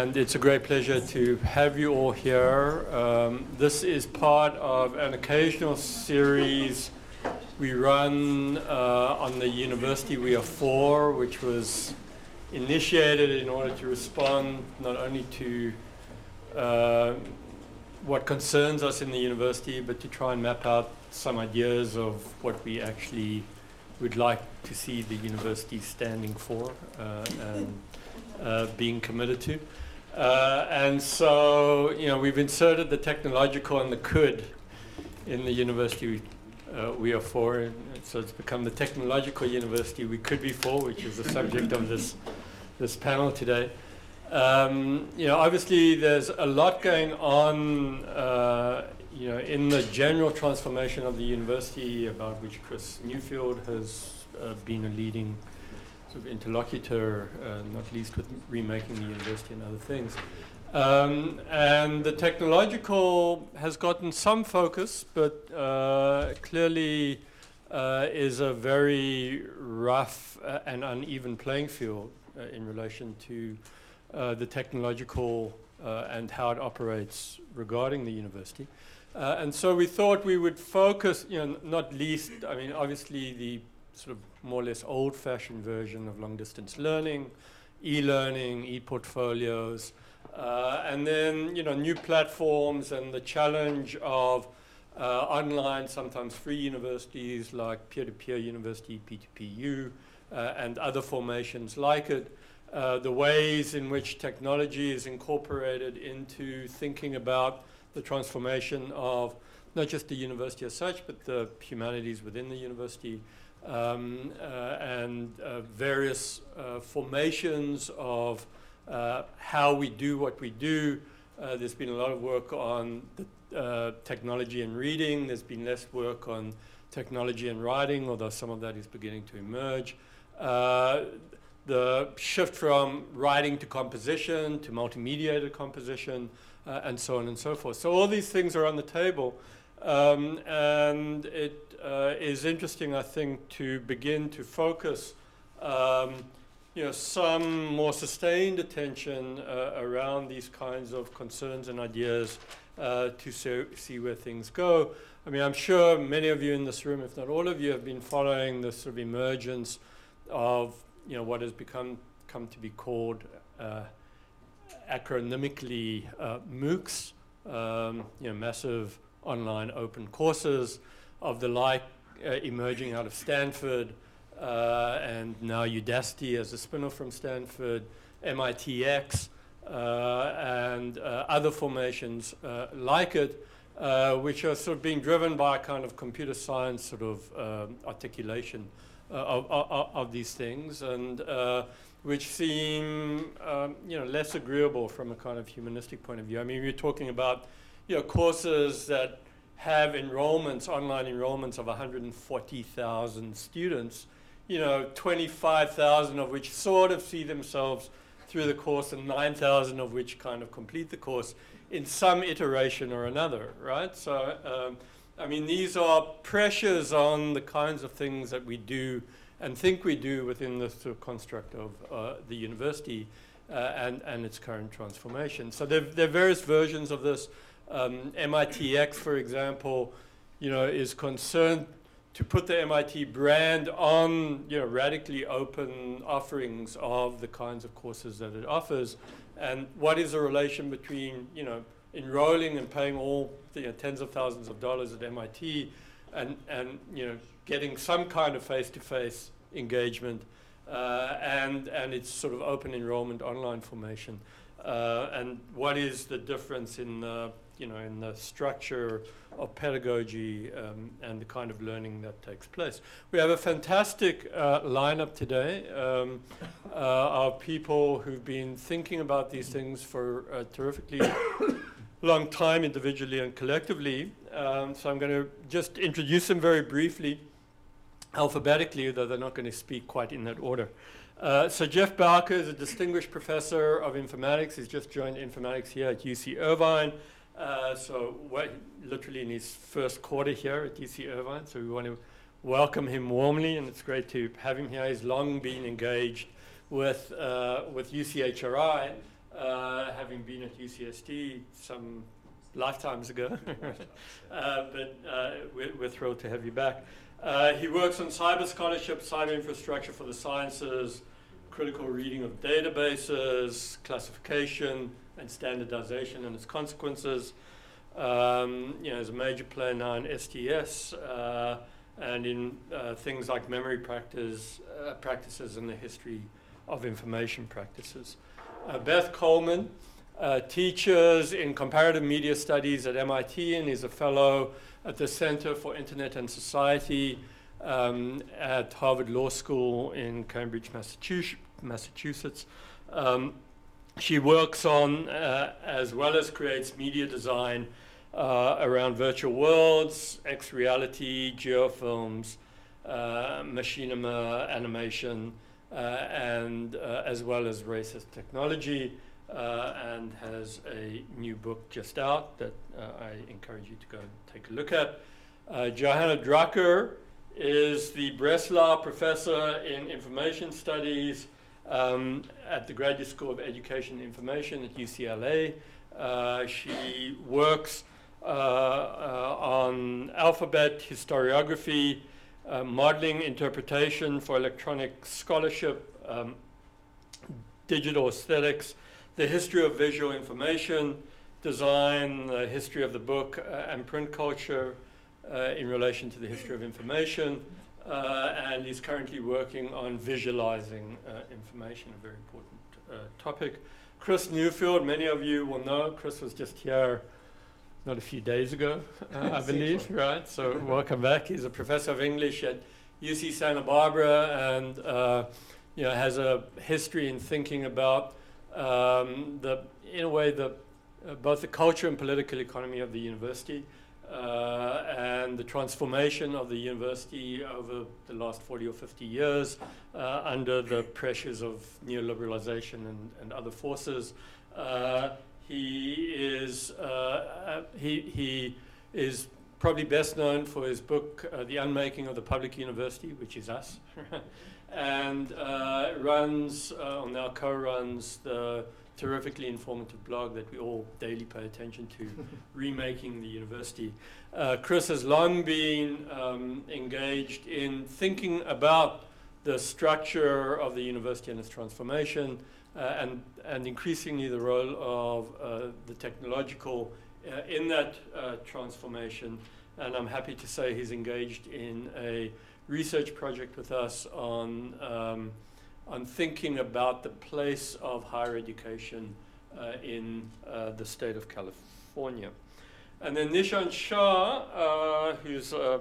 and it's a great pleasure to have you all here. This is part of an occasional series we run on the University We Are For, which was initiated in order to respond not only to what concerns us in the university, but to try and map out some ideas of what we actually would like to see the university standing for and being committed to. And so, you know, we've inserted the technological and the could in the university we are for. And so it's become the technological university we could be for, which is the subject of this panel today. You know, obviously there's a lot going on, you know, in the general transformation of the university, about which Chris Newfield has been a leading sort of interlocutor, not least with remaking the university and other things. And the technological has gotten some focus, but clearly is a very rough and uneven playing field in relation to the technological and how it operates regarding the university. And so we thought we would focus, you know, not least, I mean, obviously the sort of more or less old-fashioned version of long-distance learning, e-learning, e-portfolios, and then, you know, new platforms and the challenge of online, sometimes free universities like peer-to-peer university, P2PU, and other formations like it. The ways in which technology is incorporated into thinking about the transformation of not just the university as such, but the humanities within the university, and various formations of how we do what we do. There's been a lot of work on the, technology and reading. There's been less work on technology and writing, although some of that is beginning to emerge. The shift from writing to composition, to multimediated composition, and so on and so forth. So all these things are on the table. And it is interesting, I think, to begin to focus you know, some more sustained attention around these kinds of concerns and ideas to see where things go. I mean, I'm sure many of you in this room, if not all of you, have been following the sort of emergence of, you know, what has come to be called acronymically MOOCs, you know, massive online open courses of the like emerging out of Stanford, and now Udacity as a spin-off from Stanford, MITx, and other formations like it, which are sort of being driven by a kind of computer science sort of articulation of these things, and which seem you know, less agreeable from a kind of humanistic point of view. I mean, we're talking about, you know, courses that have enrollments, online enrollments of 140,000 students, you know, 25,000 of which sort of see themselves through the course, and 9,000 of which kind of complete the course in some iteration or another, right? So, I mean, these are pressures on the kinds of things that we do and think we do within the sort of construct of the university and its current transformation. So there are various versions of this. MITx, for example, you know, is concerned to put the MIT brand on, you know, radically open offerings of the kinds of courses that it offers. And what is the relation between, you know, enrolling and paying all the, you know, tens of thousands of dollars at MIT and you know, getting some kind of face-to-face engagement and its sort of open enrollment online formation, and what is the difference in the, you know, in the structure of pedagogy and the kind of learning that takes place. We have a fantastic lineup today of people who've been thinking about these things for a terrifically long time, individually and collectively. So I'm going to just introduce them very briefly, alphabetically, though they're not going to speak quite in that order. So Jeff Bowker is a distinguished professor of informatics. He's just joined informatics here at UC Irvine. So literally in his first quarter here at UC Irvine. So we want to welcome him warmly, and it's great to have him here. He's long been engaged with UCHRI having been at UCSD some lifetimes ago. But we're thrilled to have you back. He works on cyber scholarship, cyber infrastructure for the sciences, critical reading of databases, classification and standardization and its consequences. As a major player now in STS and in things like memory practices and the history of information practices. Beth Coleman teaches in comparative media studies at MIT and is a fellow at the Center for Internet and Society at Harvard Law School in Cambridge, Massachusetts. She works on, as well as creates media design around virtual worlds, X-reality, geofilms, machinima, animation, and as well as racist technology, and has a new book just out that I encourage you to go and take a look at. Johanna Drucker is the Breslau Professor in Information Studies at the Graduate School of Education and Information at UCLA. She works on alphabet historiography, modeling interpretation for electronic scholarship, digital aesthetics, the history of visual information, design, the history of the book and print culture in relation to the history of information, and is currently working on visualizing information, a very important topic. Chris Newfield, many of you will know. Chris was just here not a few days ago, I believe, right? So welcome back. He's a professor of English at UC Santa Barbara and has a history in thinking about both the culture and political economy of the university and the transformation of the university over the last 40 or 50 years under the pressures of neoliberalization and other forces. He is probably best known for his book, The Unmaking of the Public University, which is us, and now co-runs the terrifically informative blog that we all daily pay attention to, Remaking the University. Chris has long been engaged in thinking about the structure of the university and its transformation, and increasingly the role of the technological in that transformation. And I'm happy to say he's engaged in a research project with us on thinking about the place of higher education in the state of California. And then Nishant Shah, who's a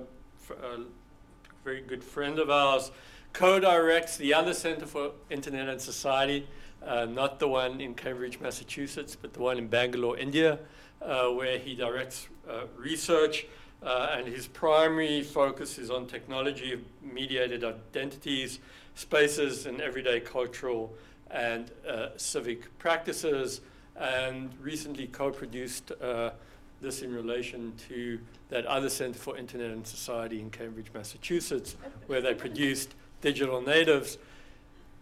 very good friend of ours, co-directs the other Center for Internet and Society, not the one in Cambridge, Massachusetts, but the one in Bangalore, India, where he directs research. And his primary focus is on technology-mediated identities, spaces, and everyday cultural and civic practices, and recently co-produced this in relation to that other Center for Internet and Society in Cambridge, Massachusetts, where they produced digital natives.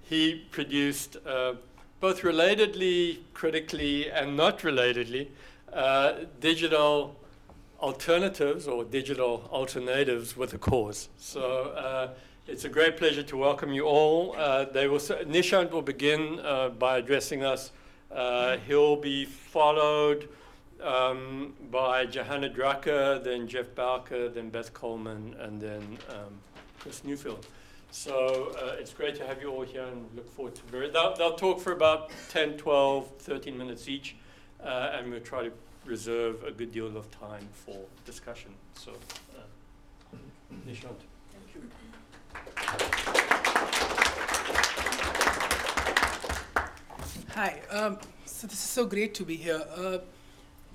He produced, both relatedly, critically, and not relatedly, digital alternatives or digital alternatives with a cause. So it's a great pleasure to welcome you all. Nishant will begin by addressing us. He'll be followed by Johanna Drucker, then Jeff Bowker, then Beth Coleman, and then Chris Newfield. So it's great to have you all here and look forward to it. They'll talk for about 10, 12, 13 minutes each, and we'll try to reserve a good deal of time for discussion. So, Nishant. Thank you. Hi, so this is so great to be here.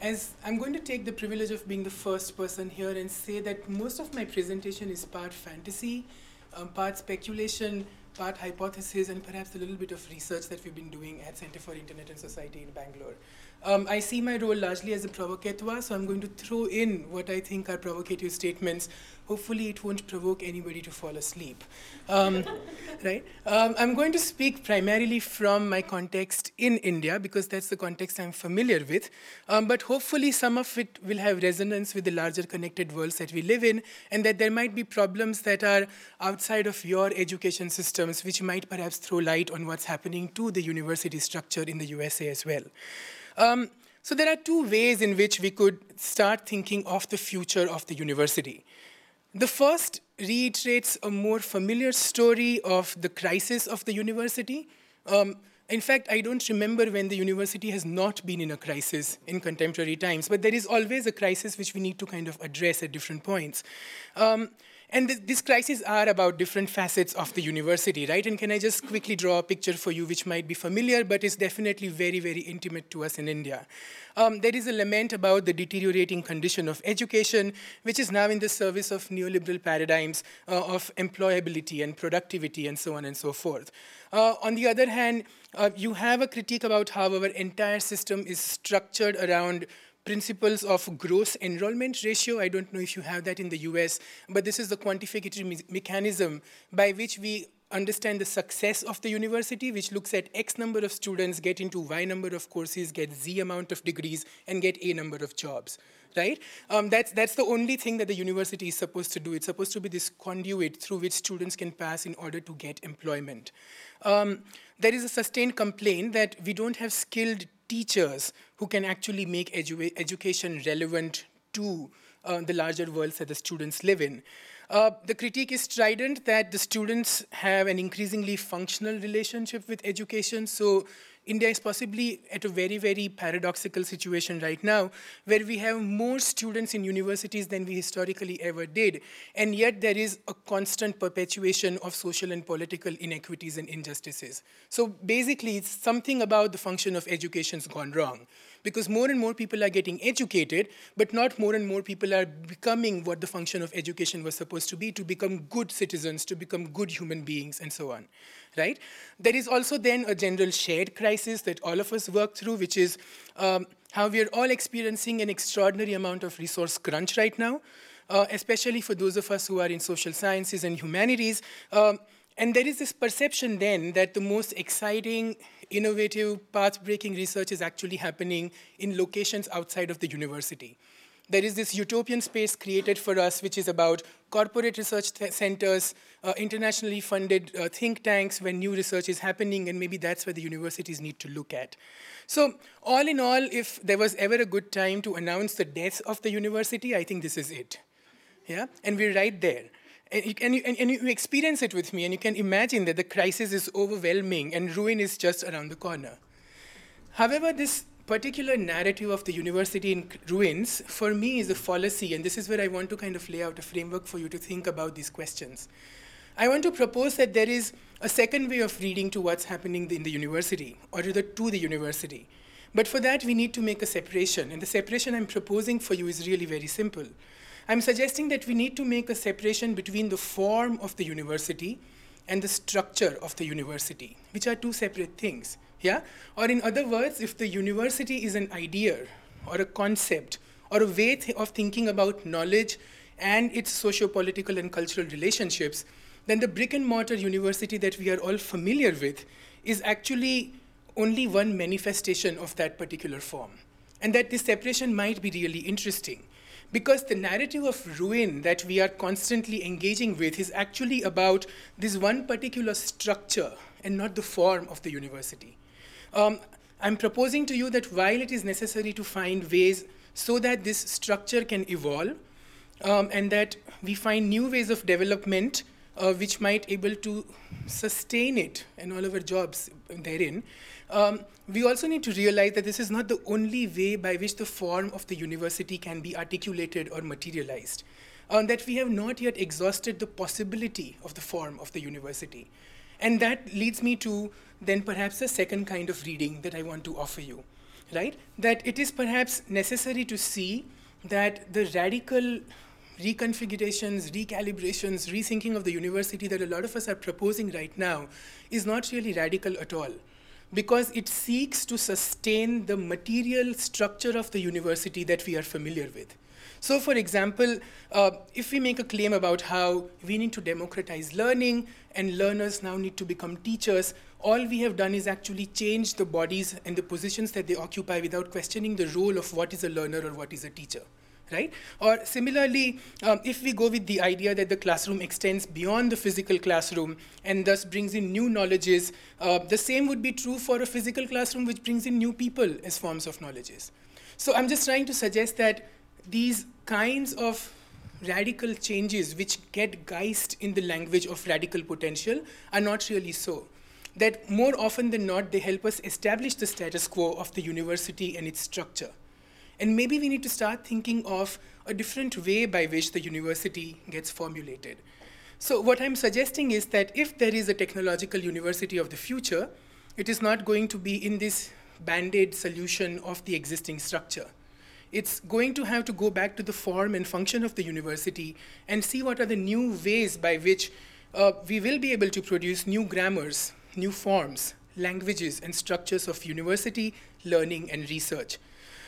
As I'm going to take the privilege of being the first person here and say that most of my presentation is part fantasy, part speculation, part hypothesis, and perhaps a little bit of research that we've been doing at Center for Internet and Society in Bangalore. I see my role largely as a provocateur, so I'm going to throw in what I think are provocative statements. Hopefully it won't provoke anybody to fall asleep. Right? I'm going to speak primarily from my context in India, because that's the context I'm familiar with. But hopefully some of it will have resonance with the larger connected worlds that we live in, and that there might be problems that are outside of your education systems, which might perhaps throw light on what's happening to the university structure in the USA as well. So there are two ways in which we could start thinking of the future of the university. The first reiterates a more familiar story of the crisis of the university. In fact, I don't remember when the university has not been in a crisis in contemporary times, but there is always a crisis which we need to kind of address at different points. And these crises are about different facets of the university, right? And can I just quickly draw a picture for you which might be familiar, but is definitely very, very intimate to us in India. There is a lament about the deteriorating condition of education, which is now in the service of neoliberal paradigms of employability and productivity and so on and so forth. On the other hand, you have a critique about how our entire system is structured around principles of gross enrollment ratio. I don't know if you have that in the US, but this is the quantificatory mechanism by which we understand the success of the university, which looks at X number of students get into Y number of courses, get Z amount of degrees, and get A number of jobs, right? That's the only thing that the university is supposed to do. It's supposed to be this conduit through which students can pass in order to get employment. There is a sustained complaint that we don't have skilled teachers who can actually make education relevant to the larger worlds that the students live in. The critique is strident that the students have an increasingly functional relationship with education. So India is possibly at a very, very paradoxical situation right now, where we have more students in universities than we historically ever did, and yet there is a constant perpetuation of social and political inequities and injustices. So basically, it's something about the function of education's gone wrong, because more and more people are getting educated, but not more and more people are becoming what the function of education was supposed to become good citizens, to become good human beings, and so on. Right? There is also then a general shared crisis that all of us work through, which is how we are all experiencing an extraordinary amount of resource crunch right now, especially for those of us who are in social sciences and humanities. And there is this perception then that the most exciting, innovative, path-breaking research is actually happening in locations outside of the university. There is this utopian space created for us, which is about corporate research centers, internationally funded think tanks when new research is happening, and maybe that's where the universities need to look at. So all in all, if there was ever a good time to announce the death of the university, I think this is it. Yeah? And we're right there. And you experience it with me, and you can imagine that the crisis is overwhelming and ruin is just around the corner. However, this particular narrative of the university in ruins, for me, is a fallacy, and this is where I want to kind of lay out a framework for you to think about these questions. I want to propose that there is a second way of reading to what's happening in the university, or rather to the university. But for that, we need to make a separation, and the separation I'm proposing for you is really very simple. I'm suggesting that we need to make a separation between the form of the university and the structure of the university, which are two separate things. Yeah? Or in other words, if the university is an idea or a concept or a way of thinking about knowledge and its socio-political and cultural relationships, then the brick and mortar university that we are all familiar with is actually only one manifestation of that particular form. And that this separation might be really interesting, because the narrative of ruin that we are constantly engaging with is actually about this one particular structure and not the form of the university. I'm proposing to you that while it is necessary to find ways so that this structure can evolve, and that we find new ways of development which might able to sustain it and all of our jobs therein, we also need to realize that this is not the only way by which the form of the university can be articulated or materialized, that we have not yet exhausted the possibility of the form of the university. And that leads me to then perhaps a second kind of reading that I want to offer you, right? That it is perhaps necessary to see that the radical reconfigurations, recalibrations, rethinking of the university that a lot of us are proposing right now is not really radical at all. because it seeks to sustain the material structure of the university that we are familiar with. So for example, if we make a claim about how we need to democratize learning and learners now need to become teachers, all we have done is actually change the bodies and the positions that they occupy without questioning the role of what is a learner or what is a teacher. Right? Or similarly, if we go with the idea that the classroom extends beyond the physical classroom and thus brings in new knowledges, the same would be true for a physical classroom which brings in new people as forms of knowledges. So I'm just trying to suggest that these kinds of radical changes which get guised in the language of radical potential are not really so. That more often than not, they help us establish the status quo of the university and its structure. And maybe we need to start thinking of a different way by which the university gets formulated. So what I'm suggesting is that if there is a technological university of the future, it is not going to be in this band-aid solution of the existing structure. It's going to have to go back to the form and function of the university and see what are the new ways by which we will be able to produce new grammars, new forms, languages, and structures of university, learning, and research.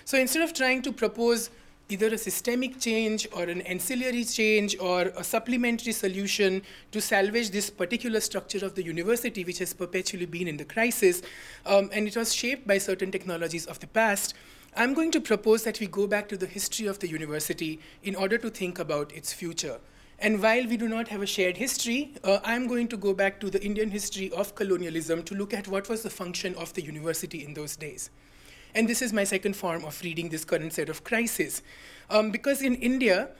So instead of trying to propose either a systemic change or an ancillary change or a supplementary solution to salvage this particular structure of the university, which has perpetually been in the crisis, and it was shaped by certain technologies of the past, I'm going to propose that we go back to the history of the university in order to think about its future. And while we do not have a shared history, I'm going to go back to the Indian history of colonialism to look at what was the function of the university in those days. And this is my second form of reading this current set of crises. Because in India,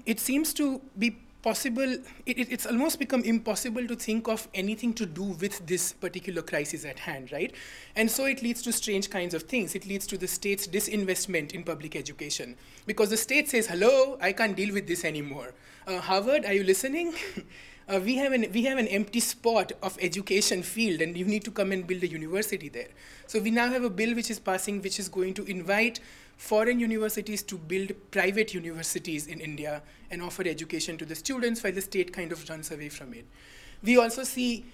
it seems to be possible, it's almost become impossible to think of anything to do with this particular crisis at hand, right? And so it leads to strange kinds of things. It leads to the state's disinvestment in public education. Because the state says, hello, I can't deal with this anymore. Harvard, are you listening? We have an empty spot of education field, and you need to come and build a university there. So we now have a bill which is passing, which is going to invite foreign universities to build private universities in India and offer education to the students while the state kind of runs away from it. We also see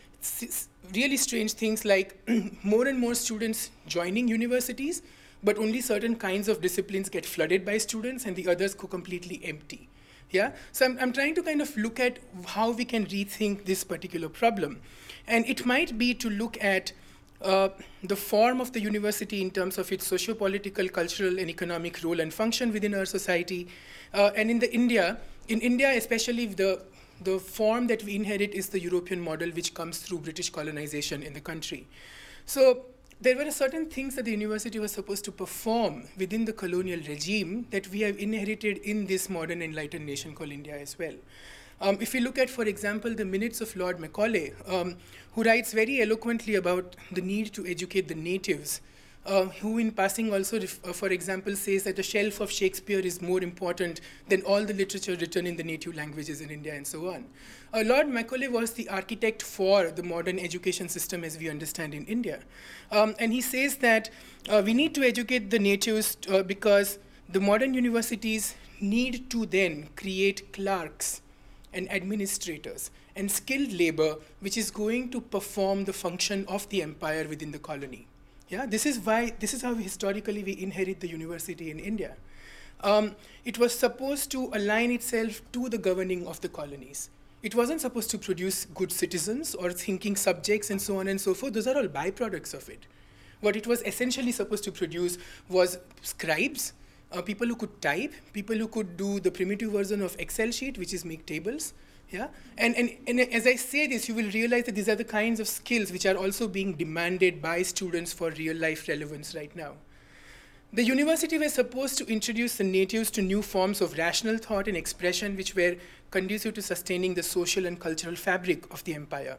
really strange things like more and more students joining universities, but only certain kinds of disciplines get flooded by students and the others go completely empty. Yeah? So I'm trying to kind of look at how we can rethink this particular problem. And it might be to look at the form of the university in terms of its socio-political, cultural, and economic role and function within our society. And in India especially, the form that we inherit is the European model, which comes through British colonization in the country. So there were certain things that the university was supposed to perform within the colonial regime that we have inherited in this modern enlightened nation called India as well. If we look at, for example, the minutes of Lord Macaulay, who writes very eloquently about the need to educate the natives, who in passing also, for example, says that the shelf of Shakespeare is more important than all the literature written in the native languages in India and so on. Lord Macaulay was the architect for the modern education system as we understand in India. And he says that we need to educate the natives because the modern universities need to then create clerks and administrators and skilled labor, which is going to perform the function of the empire within the colony. Yeah, this is how historically we inherit the university in India. It was supposed to align itself to the governing of the colonies. It wasn't supposed to produce good citizens or thinking subjects and so on and so forth. Those are all byproducts of it. What it was essentially supposed to produce was scribes, people who could type, people who could do the primitive version of Excel sheet, which is make tables. Yeah? And as I say this, you will realize that these are the kinds of skills which are also being demanded by students for real-life relevance right now. The university was supposed to introduce the natives to new forms of rational thought and expression which were conducive to sustaining the social and cultural fabric of the empire.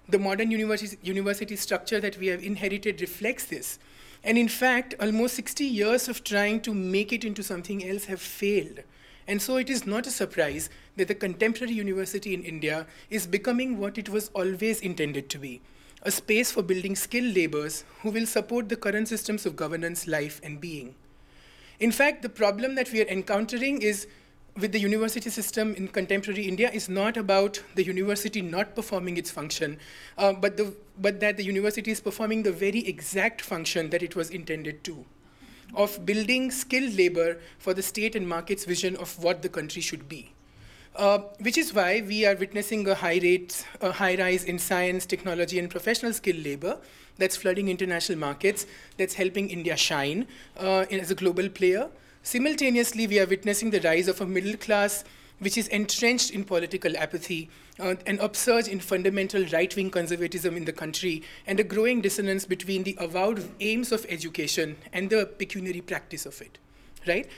The modern university structure that we have inherited reflects this. And in fact, almost 60 years of trying to make it into something else have failed. And so it is not a surprise that the contemporary university in India is becoming what it was always intended to be, a space for building skilled laborers who will support the current systems of governance, life, and being. In fact, the problem that we are encountering is with the university system in contemporary India is not about the university not performing its function, but that the university is performing the very exact function that it was intended to, of building skilled labor for the state and market's vision of what the country should be. Which is why we are witnessing a high rise in science, technology, and professional skilled labor that's flooding international markets, that's helping India shine as a global player. Simultaneously, we are witnessing the rise of a middle class which is entrenched in political apathy, an upsurge in fundamental right-wing conservatism in the country, and a growing dissonance between the avowed aims of education and the pecuniary practice of it, right?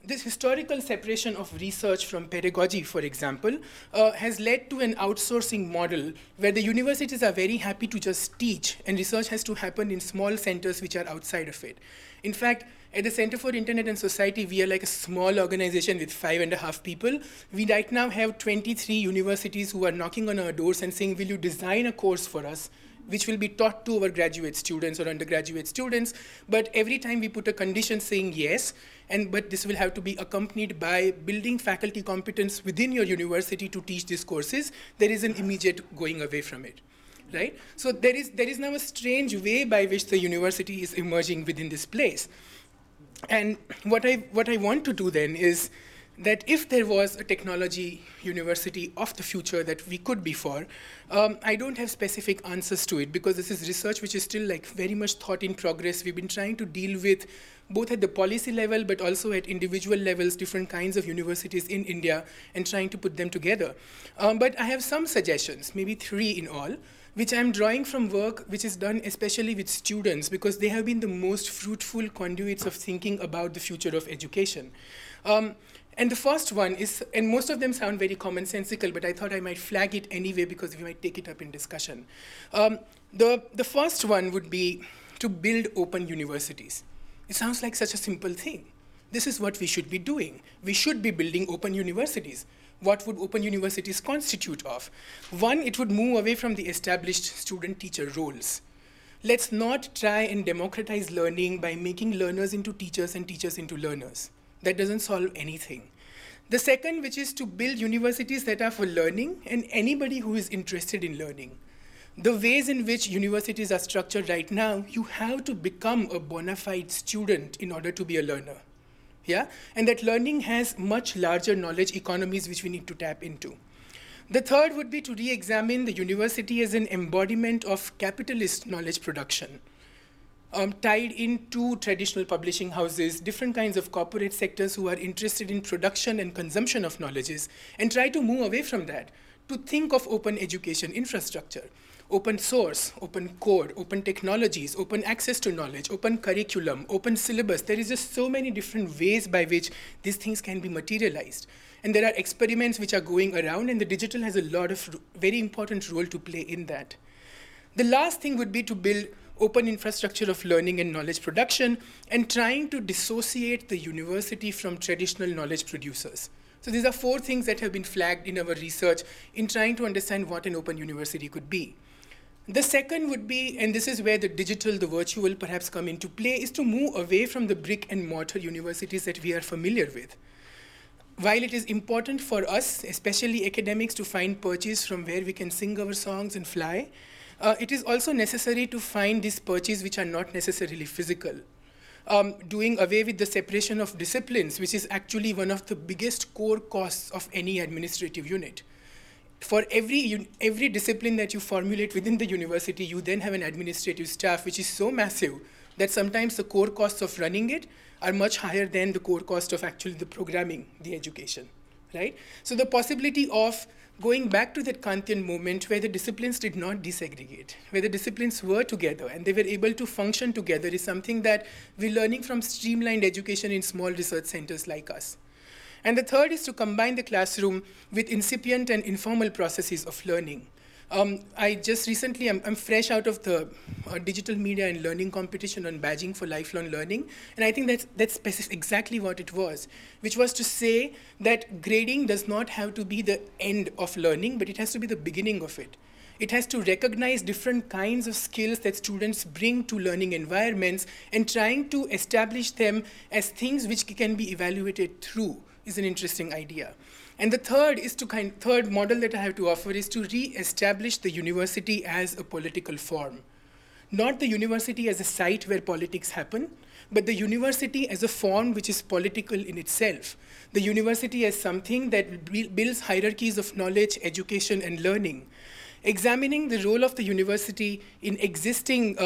This historical separation of research from pedagogy, for example, has led to an outsourcing model where the universities are very happy to just teach, and research has to happen in small centers which are outside of it. In fact, at the Center for Internet and Society, we are like a small organization with 5.5 people. We right now have 23 universities who are knocking on our doors and saying, will you design a course for us, which will be taught to our graduate students or undergraduate students. But every time we put a condition saying yes, but this will have to be accompanied by building faculty competence within your university to teach these courses, there is an immediate going away from it, right? So there is now a strange way by which the university is emerging within this place. And what I want to do then is that if there was a technology university of the future that we could be for, I don't have specific answers to it because this is research which is still like very much thought in progress. We've been trying to deal with both at the policy level but also at individual levels, different kinds of universities in India, and trying to put them together. But I have some suggestions, maybe 3 in all, which I'm drawing from work which is done especially with students because they have been the most fruitful conduits of thinking about the future of education. And the first one is, and most of them sound very commonsensical, but I thought I might flag it anyway because we might take it up in discussion. The first one would be to build open universities. It sounds like such a simple thing. This is what we should be doing. We should be building open universities. What would open universities constitute of? One, it would move away from the established student-teacher roles. Let's not try and democratize learning by making learners into teachers and teachers into learners. That doesn't solve anything. The second, which is to build universities that are for learning and anybody who is interested in learning. The ways in which universities are structured right now, you have to become a bona fide student in order to be a learner. Yeah? And that learning has much larger knowledge economies which we need to tap into. The third would be to re-examine the university as an embodiment of capitalist knowledge production, tied into traditional publishing houses, different kinds of corporate sectors who are interested in production and consumption of knowledges, and try to move away from that to think of open education infrastructure. Open source, open code, open technologies, open access to knowledge, open curriculum, open syllabus. There is just so many different ways by which these things can be materialized. And there are experiments which are going around, and the digital has a lot of very important role to play in that. The last thing would be to build open infrastructure of learning and knowledge production and trying to dissociate the university from traditional knowledge producers. So these are 4 things that have been flagged in our research in trying to understand what an open university could be. The second would be, and this is where the digital, the virtual perhaps come into play, is to move away from the brick and mortar universities that we are familiar with. While it is important for us, especially academics, to find perches from where we can sing our songs and fly, it is also necessary to find these perches which are not necessarily physical. Doing away with the separation of disciplines, which is actually one of the biggest core costs of any administrative unit. For every discipline that you formulate within the university, you then have an administrative staff which is so massive that sometimes the core costs of running it are much higher than the core cost of actually the programming, the education, right? So the possibility of going back to that Kantian moment where the disciplines did not desegregate, where the disciplines were together and they were able to function together is something that we're learning from streamlined education in small research centers like us. And the third is to combine the classroom with incipient and informal processes of learning. I just recently, I'm fresh out of the digital media and learning competition on badging for lifelong learning, and I think that's exactly what it was, which was to say that grading does not have to be the end of learning, but it has to be the beginning of it. It has to recognize different kinds of skills that students bring to learning environments and trying to establish them as things which can be evaluated through is an interesting idea. And the third third model that I have to offer is to re-establish the university as a political form. Not the university as a site where politics happen, but the university as a form which is political in itself. The university as something that builds hierarchies of knowledge, education, and learning. Examining the role of the university in existing,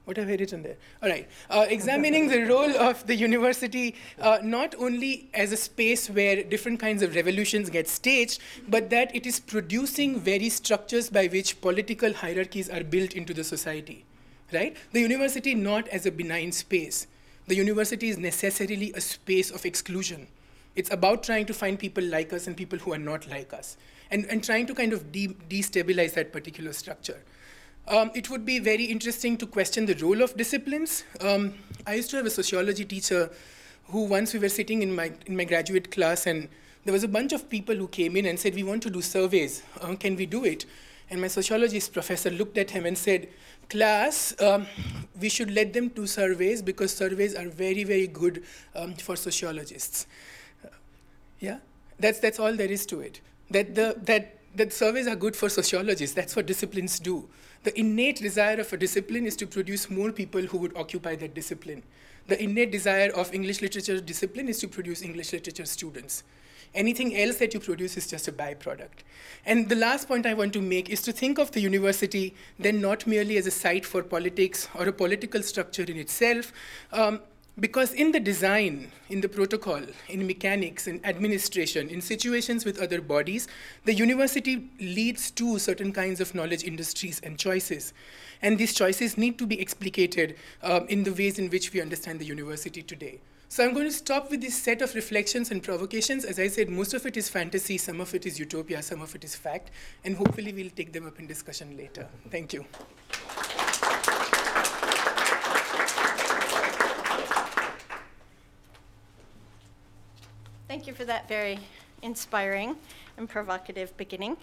what have I written there? All right, examining the role of the university not only as a space where different kinds of revolutions get staged, but that it is producing very structures by which political hierarchies are built into the society, right? The university not as a benign space. The university is necessarily a space of exclusion. It's about trying to find people like us and people who are not like us, and trying to kind of destabilize that particular structure. It would be very interesting to question the role of disciplines. I used to have a sociology teacher who once we were sitting in my graduate class, and there was a bunch of people who came in and said, we want to do surveys. Can we do it? And my sociologist professor looked at him and said, class, we should let them do surveys because surveys are very, very good for sociologists. Yeah, that's all there is to it. That surveys are good for sociologists. That's what disciplines do. The innate desire of a discipline is to produce more people who would occupy that discipline. The innate desire of English literature discipline is to produce English literature students. Anything else that you produce is just a byproduct. And the last point I want to make is to think of the university then not merely as a site for politics or a political structure in itself, because in the design, in the protocol, in mechanics, in administration, in situations with other bodies, the university leads to certain kinds of knowledge industries and choices. And these choices need to be explicated in the ways in which we understand the university today. So I'm going to stop with this set of reflections and provocations. As I said, most of it is fantasy, some of it is utopia, some of it is fact, and hopefully we'll take them up in discussion later. Thank you. Thank you for that very inspiring and provocative beginning.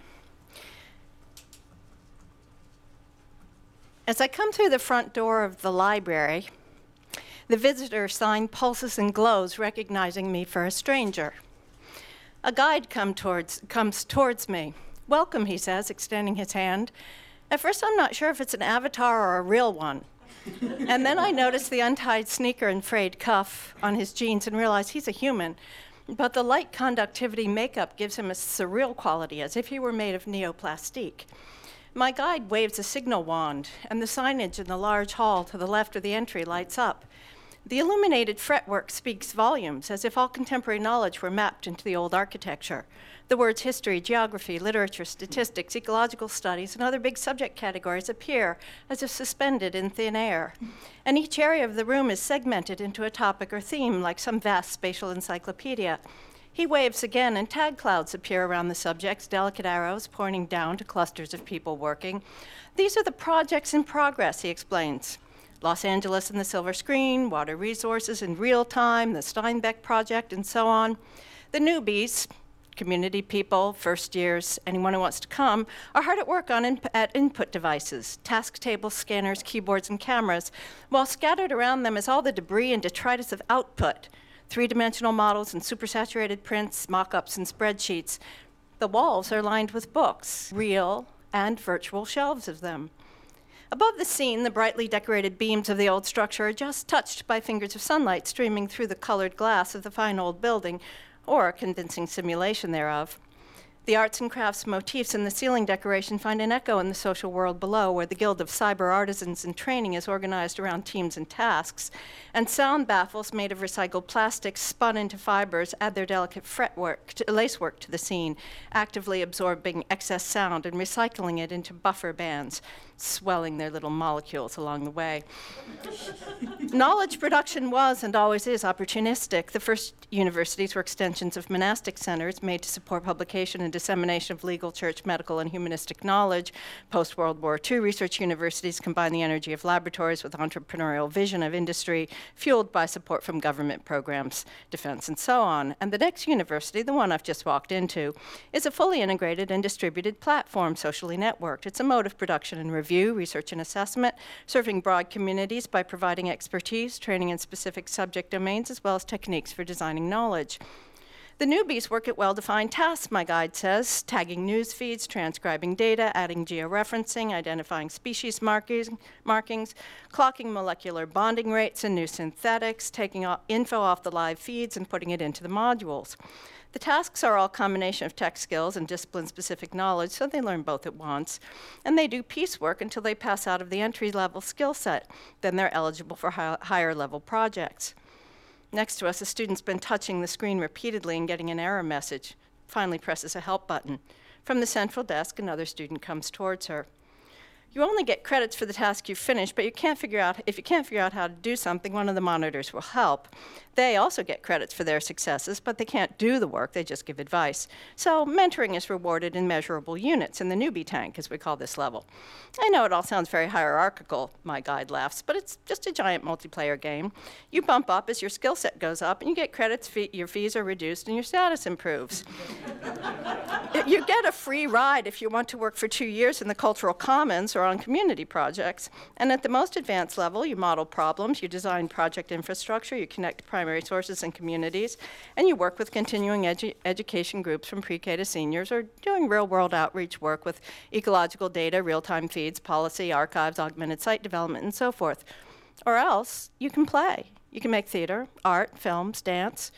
As I come through the front door of the library, the visitor sign pulses and glows, recognizing me for a stranger. A guide comes towards me. Welcome, he says, extending his hand. At first, I'm not sure if it's an avatar or a real one. And then I notice the untied sneaker and frayed cuff on his jeans and realize he's a human. But the light conductivity makeup gives him a surreal quality, as if he were made of neoplastique. My guide waves a signal wand, and the signage in the large hall to the left of the entry lights up. The illuminated fretwork speaks volumes, as if all contemporary knowledge were mapped into the old architecture. The words history, geography, literature, statistics, ecological studies, and other big subject categories appear as if suspended in thin air. And each area of the room is segmented into a topic or theme, like some vast spatial encyclopedia. He waves again, and tag clouds appear around the subjects, delicate arrows pointing down to clusters of people working. These are the projects in progress, he explains. Los Angeles and the silver screen, water resources in real time, the Steinbeck project, and so on. The newbies, community people, first years, anyone who wants to come, are hard at work at input devices, task tables, scanners, keyboards, and cameras, while scattered around them is all the debris and detritus of output, three-dimensional models and supersaturated prints, mock-ups, and spreadsheets. The walls are lined with books, real and virtual shelves of them. Above the scene, the brightly decorated beams of the old structure are just touched by fingers of sunlight streaming through the colored glass of the fine old building, or a convincing simulation thereof. The arts and crafts motifs in the ceiling decoration find an echo in the social world below, where the Guild of Cyber Artisans in Training is organized around teams and tasks, and sound baffles made of recycled plastic spun into fibers add their delicate lacework to the scene, actively absorbing excess sound and recycling it into buffer bands, swelling their little molecules along the way. Knowledge production was and always is opportunistic. The first universities were extensions of monastic centers made to support publication and dissemination of legal, church, medical, and humanistic knowledge. Post-World War II research universities combine the energy of laboratories with entrepreneurial vision of industry, fueled by support from government programs, defense, and so on. And the next university, the one I've just walked into, is a fully integrated and distributed platform, socially networked. It's a mode of production and review, research and assessment, serving broad communities by providing expertise, training in specific subject domains, as well as techniques for designing knowledge. The newbies work at well-defined tasks, my guide says, tagging news feeds, transcribing data, adding georeferencing, identifying species markings, clocking molecular bonding rates and new synthetics, taking info off the live feeds and putting it into the modules. The tasks are all a combination of tech skills and discipline-specific knowledge, so they learn both at once. And they do piecework until they pass out of the entry-level skill set. Then they're eligible for higher-level projects. Next to us, a student's been touching the screen repeatedly and getting an error message. Finally presses a help button. From the central desk, another student comes towards her. You only get credits for the task you finish, but if you can't figure out how to do something, one of the monitors will help. They also get credits for their successes, but they can't do the work, they just give advice. So mentoring is rewarded in measurable units in the newbie tank, as we call this level. I know it all sounds very hierarchical, my guide laughs, but it's just a giant multiplayer game. You bump up as your skill set goes up, and you get credits, your fees are reduced, and your status improves. You get a free ride if you want to work for 2 years in the cultural commons or on community projects. And at the most advanced level, you model problems, you design project infrastructure, you connect primary sources and communities, and you work with continuing education groups from pre-K to seniors, or doing real-world outreach work with ecological data, real-time feeds, policy, archives, augmented site development, and so forth. Or else, you can play. You can make theater, art, films, dance.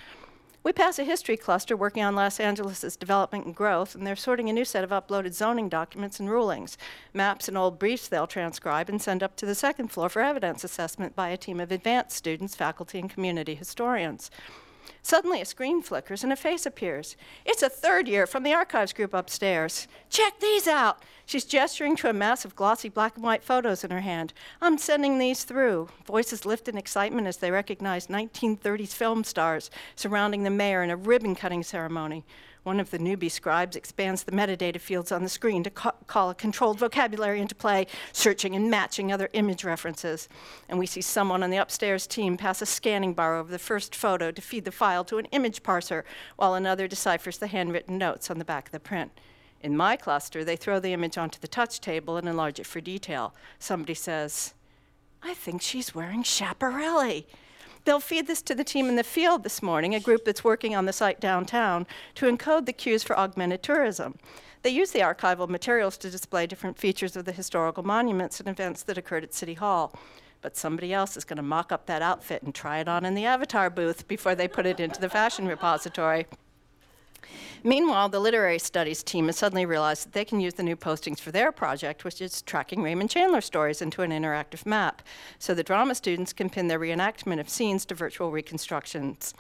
We pass a history cluster working on Los Angeles' development and growth, and they're sorting a new set of uploaded zoning documents and rulings, maps and old briefs they'll transcribe and send up to the second floor for evidence assessment by a team of advanced students, faculty, and community historians. Suddenly, a screen flickers and a face appears. It's a third year from the archives group upstairs. Check these out. She's gesturing to a mass of glossy black and white photos in her hand. I'm sending these through. Voices lift in excitement as they recognize 1930s film stars surrounding the mayor in a ribbon-cutting ceremony. One of the newbie scribes expands the metadata fields on the screen to call a controlled vocabulary into play, searching and matching other image references. And we see someone on the upstairs team pass a scanning bar over the first photo to feed the file to an image parser, while another deciphers the handwritten notes on the back of the print. In my cluster, they throw the image onto the touch table and enlarge it for detail. Somebody says, I think she's wearing Schiaparelli. They'll feed this to the team in the field this morning, a group that's working on the site downtown, to encode the cues for augmented tourism. They use the archival materials to display different features of the historical monuments and events that occurred at City Hall. But somebody else is going to mock up that outfit and try it on in the avatar booth before they put it into the fashion repository. Meanwhile, the literary studies team has suddenly realized that they can use the new postings for their project, which is tracking Raymond Chandler stories into an interactive map. So the drama students can pin their reenactment of scenes to virtual reconstructions.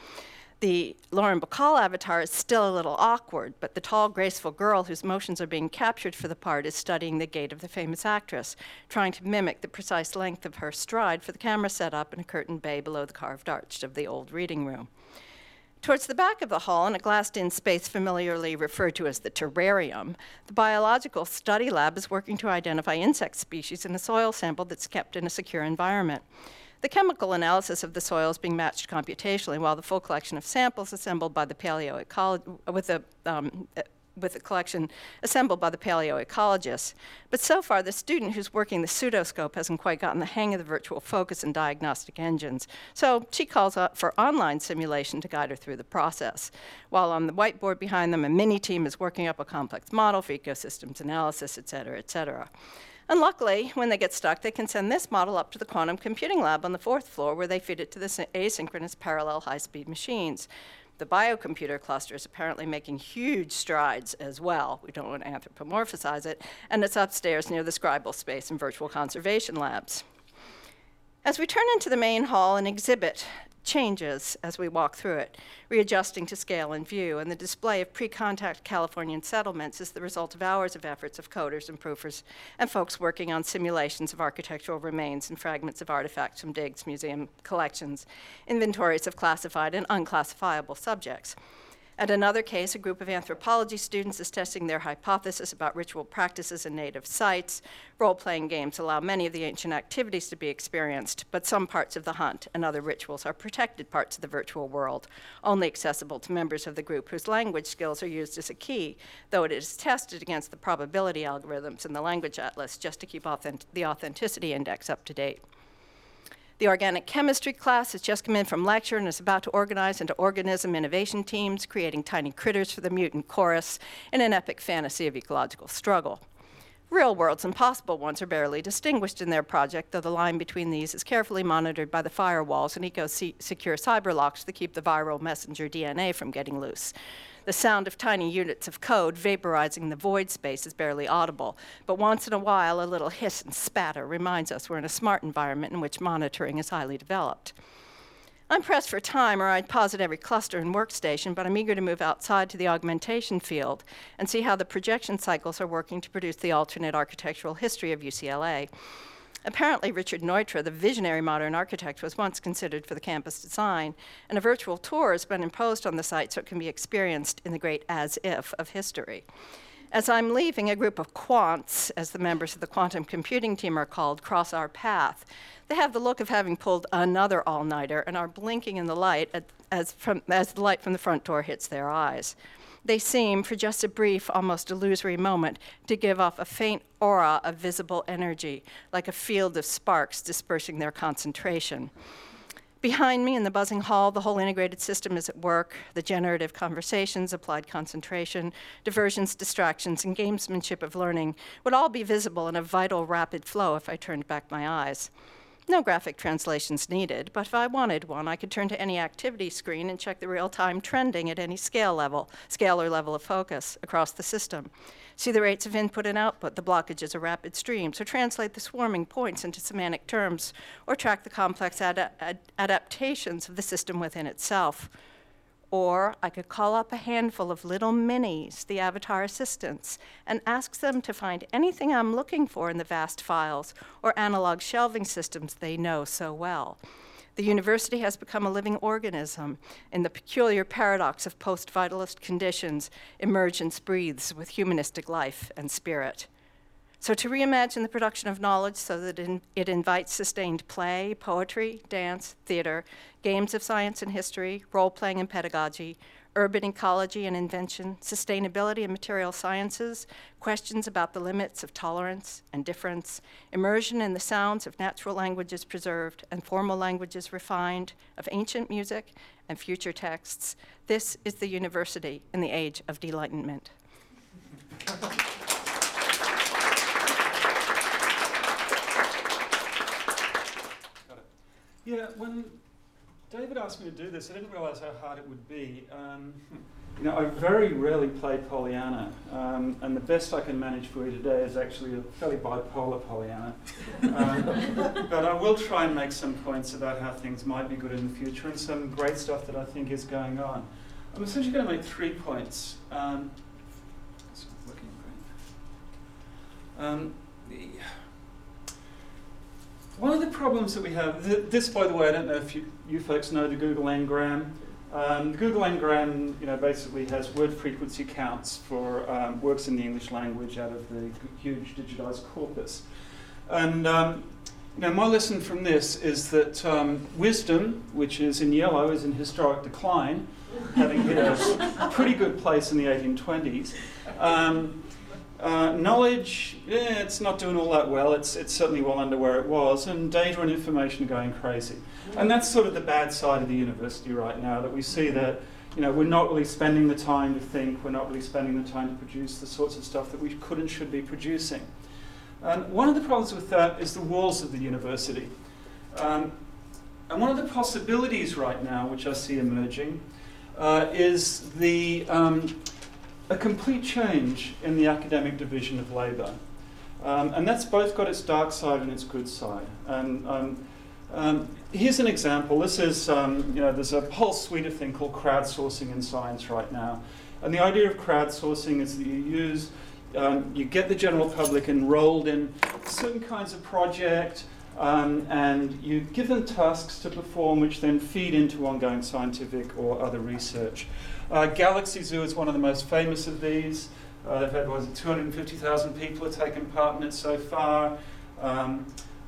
The Lauren Bacall avatar is still a little awkward, but the tall, graceful girl whose motions are being captured for the part is studying the gait of the famous actress, trying to mimic the precise length of her stride for the camera setup in a curtained bay below the carved arch of the old reading room. Towards the back of the hall, in a glassed-in space familiarly referred to as the terrarium, the biological study lab is working to identify insect species in a soil sample that's kept in a secure environment. The chemical analysis of the soil is being matched computationally, while the full collection of samples assembled by the with the collection assembled by the paleoecologists. But so far, the student who's working the pseudoscope hasn't quite gotten the hang of the virtual focus and diagnostic engines. So she calls up for online simulation to guide her through the process. While on the whiteboard behind them, a mini team is working up a complex model for ecosystems analysis, et cetera, et cetera. And luckily, when they get stuck, they can send this model up to the quantum computing lab on the 4th floor, where they feed it to the asynchronous parallel high-speed machines. The biocomputer cluster is apparently making huge strides as well. We don't want to anthropomorphize it, and it's upstairs near the scribal space and virtual conservation labs. As we turn into the main hall, an exhibit changes as we walk through it, readjusting to scale and view, and the display of pre-contact Californian settlements is the result of hours of efforts of coders and proofers and folks working on simulations of architectural remains and fragments of artifacts from digs, museum collections, inventories of classified and unclassifiable subjects. And another case, a group of anthropology students is testing their hypothesis about ritual practices in native sites. Role-playing games allow many of the ancient activities to be experienced, but some parts of the hunt and other rituals are protected parts of the virtual world, only accessible to members of the group whose language skills are used as a key, though it is tested against the probability algorithms in the language atlas just to keep the authenticity index up to date. The organic chemistry class has just come in from lecture and is about to organize into organism innovation teams, creating tiny critters for the mutant chorus in an epic fantasy of ecological struggle. Real worlds and possible ones are barely distinguished in their project, though the line between these is carefully monitored by the firewalls and eco-secure cyber locks that keep the viral messenger DNA from getting loose. The sound of tiny units of code vaporizing the void space is barely audible, but once in a while, a little hiss and spatter reminds us we're in a smart environment in which monitoring is highly developed. I'm pressed for time, or I'd posit every cluster and workstation, but I'm eager to move outside to the augmentation field and see how the projection cycles are working to produce the alternate architectural history of UCLA. Apparently, Richard Neutra, the visionary modern architect, was once considered for the campus design, and a virtual tour has been imposed on the site so it can be experienced in the great as-if of history. As I'm leaving, a group of quants, as the members of the quantum computing team are called, cross our path. They have the look of having pulled another all-nighter and are blinking in the light as the light from the front door hits their eyes. They seem, for just a brief, almost illusory moment, to give off a faint aura of visible energy, like a field of sparks dispersing their concentration. Behind me in the buzzing hall, the whole integrated system is at work. The generative conversations, applied concentration, diversions, distractions, and gamesmanship of learning would all be visible in a vital, rapid flow if I turned back my eyes. No graphic translations needed, but if I wanted one, I could turn to any activity screen and check the real-time trending at any scale or level of focus across the system. See the rates of input and output, the blockages of rapid streams, or translate the swarming points into semantic terms, or track the complex adaptations of the system within itself. Or I could call up a handful of little minis, the avatar assistants, and ask them to find anything I'm looking for in the vast files or analog shelving systems they know so well. The university has become a living organism. In the peculiar paradox of post-vitalist conditions, emergence breathes with humanistic life and spirit. So to reimagine the production of knowledge so that it invites sustained play, poetry, dance, theater, games of science and history, role-playing and pedagogy, urban ecology and invention, sustainability and material sciences, questions about the limits of tolerance and difference, immersion in the sounds of natural languages preserved and formal languages refined, of ancient music and future texts. This is the university in the age of delightment. Yeah, when David asked me to do this, I didn't realise how hard it would be. I very rarely play Pollyanna, and the best I can manage for you today is actually a fairly bipolar Pollyanna. But I will try and make some points about how things might be good in the future and some great stuff that I think is going on. I'm essentially going to make 3 points. It's not looking great. One of the problems that we have, this, by the way, I don't know if you folks know the Google Ngram. The Google Ngram, basically has word frequency counts for works in the English language out of the huge digitized corpus. And my lesson from this is that wisdom, which is in yellow, is in historic decline, having hit a pretty good place in the 1820s. Knowledge, it's not doing all that well. It's certainly well under where it was, and data and information are going crazy. And that's sort of the bad side of the university right now, that we see that we're not really spending the time to think, we're not really spending the time to produce the sorts of stuff that we could and should be producing. And one of the problems with that is the walls of the university. And one of the possibilities right now, which I see emerging, is a complete change in the academic division of labour. And that's both got its dark side and its good side. And here's an example. This is, there's a whole suite of things called crowdsourcing in science right now. And the idea of crowdsourcing is that you get the general public enrolled in certain kinds of project, and you give them tasks to perform which then feed into ongoing scientific or other research. Galaxy Zoo is one of the most famous of these. They've had, 250,000 people have taken part in it so far.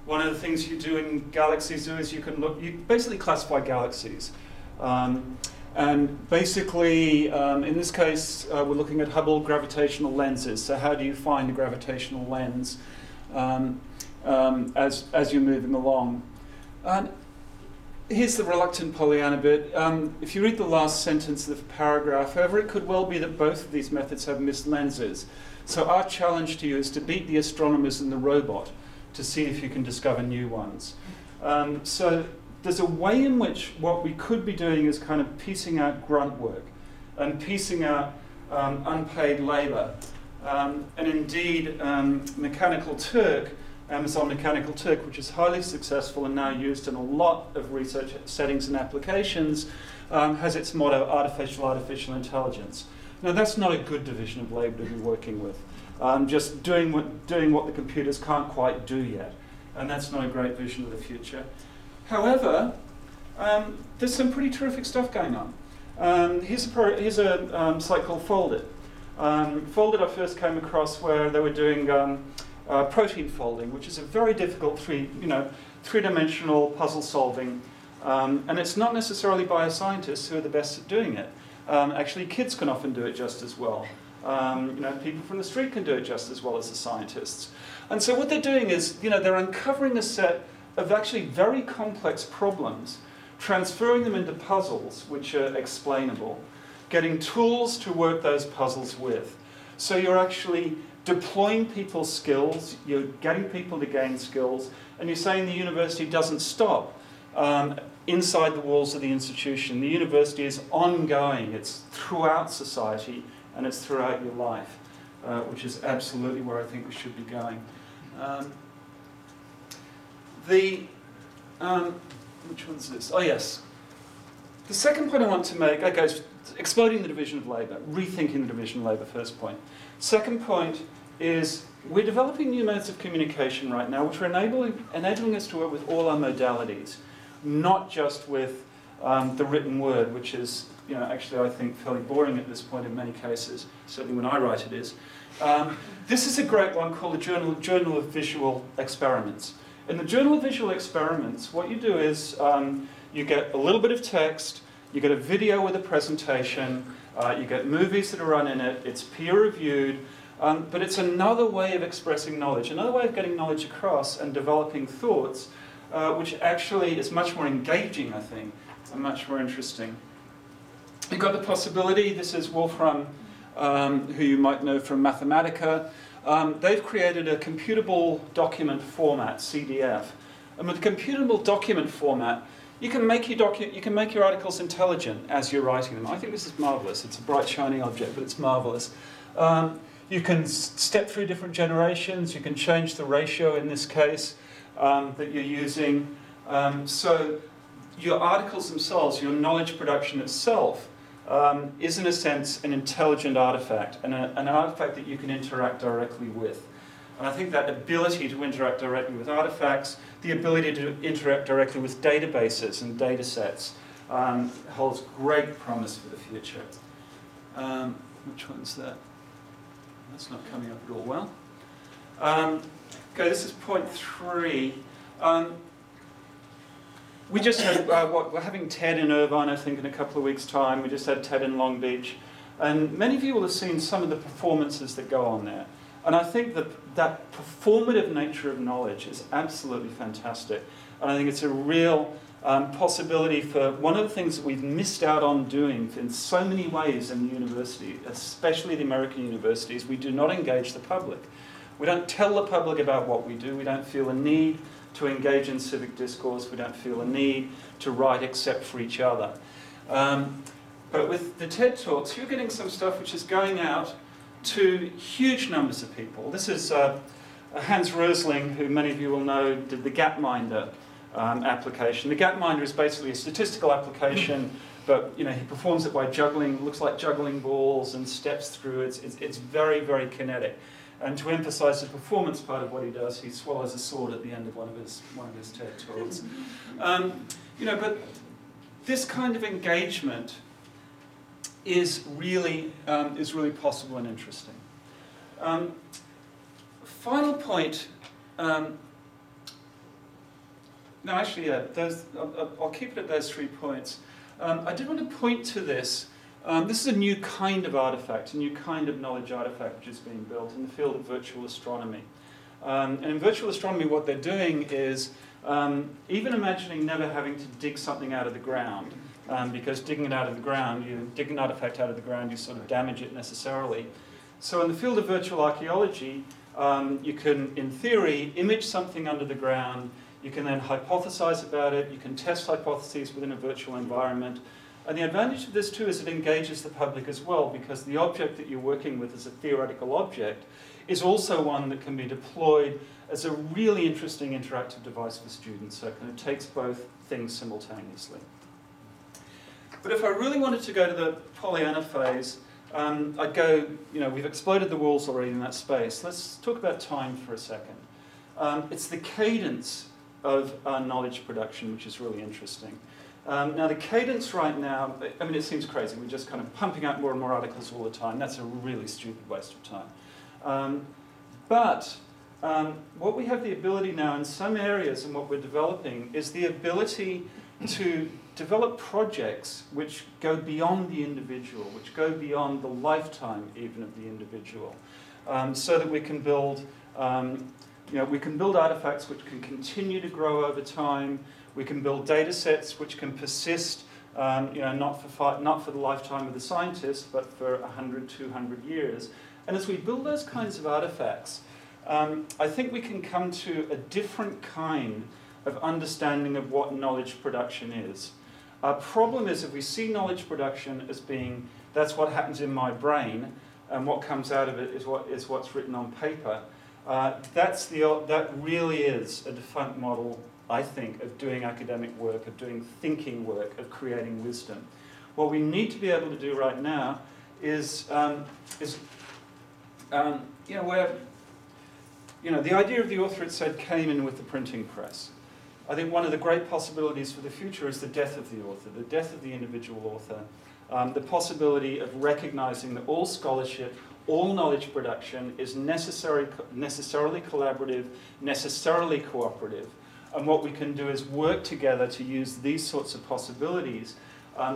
One of the things you do in Galaxy Zoo is you basically classify galaxies. And basically, in this case, we're looking at Hubble gravitational lenses. So how do you find a gravitational lens as you're moving along? Here's the reluctant Pollyanna bit. If you read the last sentence of the paragraph, however, it could well be that both of these methods have missed lenses. So our challenge to you is to beat the astronomers and the robot to see if you can discover new ones. So there's a way in which what we could be doing is kind of piecing out grunt work and piecing out unpaid labor. And indeed, Mechanical Turk, Amazon Mechanical Turk, which is highly successful and now used in a lot of research settings and applications, has its motto, artificial intelligence. Now that's not a good division of labor to be working with. Just doing what the computers can't quite do yet. And that's not a great vision of the future. However, there's some pretty terrific stuff going on. Here's a site called Foldit. Foldit I first came across where they were doing protein folding, which is a very difficult three-dimensional puzzle solving. And it's not necessarily bioscientists who are the best at doing it. Actually, kids can often do it just as well. People from the street can do it just as well as the scientists. And so what they're doing is, they're uncovering a set of actually very complex problems, transferring them into puzzles which are explainable, getting tools to work those puzzles with. So you're actually deploying people's skills, you're getting people to gain skills, and you're saying the university doesn't stop inside the walls of the institution. The university is ongoing, it's throughout society, and it's throughout your life, which is absolutely where I think we should be going. Which one's this? Oh yes. The second point I want to make, is exploding the division of labour, rethinking the division of labour, first point. Second point is we're developing new modes of communication right now which are enabling us to work with all our modalities, not just with the written word, which is actually I think fairly boring at this point in many cases, certainly when I write it is. This is a great one called the Journal of Visual Experiments. In the Journal of Visual Experiments, what you do is you get a little bit of text, you get a video with a presentation, you get movies that are run in it, it's peer-reviewed, but it's another way of expressing knowledge, another way of getting knowledge across and developing thoughts, which actually is much more engaging, I think, and much more interesting. You've got the possibility, this is Wolfram, who you might know from Mathematica. They've created a computable document format, CDF. And with the computable document format, you can make your articles intelligent as you're writing them. I think this is marvelous. It's a bright, shiny object, but it's marvelous. You can step through different generations. You can change the ratio in this case that you're using. So your articles themselves, your knowledge production itself, is in a sense an intelligent artifact, and an artifact that you can interact directly with. And I think that ability to interact directly with artifacts, the ability to interact directly with databases and data sets, holds great promise for the future. Which one's that? That's not coming up at all well. Okay, this is point 3. We just had, we're having TED in Irvine, I think, in a couple of weeks' time. We just had TED in Long Beach. And many of you will have seen some of the performances that go on there. And I think that performative nature of knowledge is absolutely fantastic. And I think it's a real possibility for one of the things that we've missed out on doing in so many ways in the university, especially the American universities. We do not engage the public. We don't tell the public about what we do. We don't feel a need to engage in civic discourse. We don't feel a need to write except for each other. But with the TED Talks, you're getting some stuff which is going out to huge numbers of people. This is Hans Rosling, who many of you will know, did the Gapminder application. The Gapminder is basically a statistical application, but he performs it by juggling, looks like juggling balls and steps through. It's very, very kinetic. And to emphasize the performance part of what he does, he swallows a sword at the end of one of his TED Talks. But this kind of engagement is really possible and interesting. Final point. No, actually, yeah. I'll keep it at those 3 points. I did want to point to this. This is a new kind of artifact, a new kind of knowledge artifact which is being built in the field of virtual astronomy. And in virtual astronomy, what they're doing is even imagining never having to dig something out of the ground, because digging it out of the ground, you dig an artifact out of the ground, you sort of damage it necessarily. So in the field of virtual archaeology, you can, in theory, image something under the ground. You can then hypothesize about it. You can test hypotheses within a virtual environment. And the advantage of this, too, is it engages the public as well, because the object that you're working with as a theoretical object is also one that can be deployed as a really interesting interactive device for students. So it kind of takes both things simultaneously. But if I really wanted to go to the Pollyanna phase, I'd go, we've exploded the walls already in that space. Let's talk about time for a second. It's the cadence of knowledge production which is really interesting. Now the cadence right now, I mean, it seems crazy. We're just kind of pumping out more and more articles all the time. That's a really stupid waste of time. But what we have the ability now in some areas, and what we're developing, is the ability to develop projects which go beyond the individual, which go beyond the lifetime even of the individual, so that we can build, we can build artifacts which can continue to grow over time. We can build data sets which can persist, not for the lifetime of the scientist, but for 100, 200 years. And as we build those kinds of artifacts, I think we can come to a different kind of understanding of what knowledge production is. Our problem is if we see knowledge production as being, that's what happens in my brain, and what comes out of it is what's written on paper, that really is a defunct model, I think, of doing academic work, of doing thinking work, of creating wisdom. What we need to be able to do right now is the idea of the author, it said, came in with the printing press. I think one of the great possibilities for the future is the death of the author, the death of the individual author, the possibility of recognizing that all scholarship, all knowledge production is necessarily collaborative, necessarily cooperative. And what we can do is work together to use these sorts of possibilities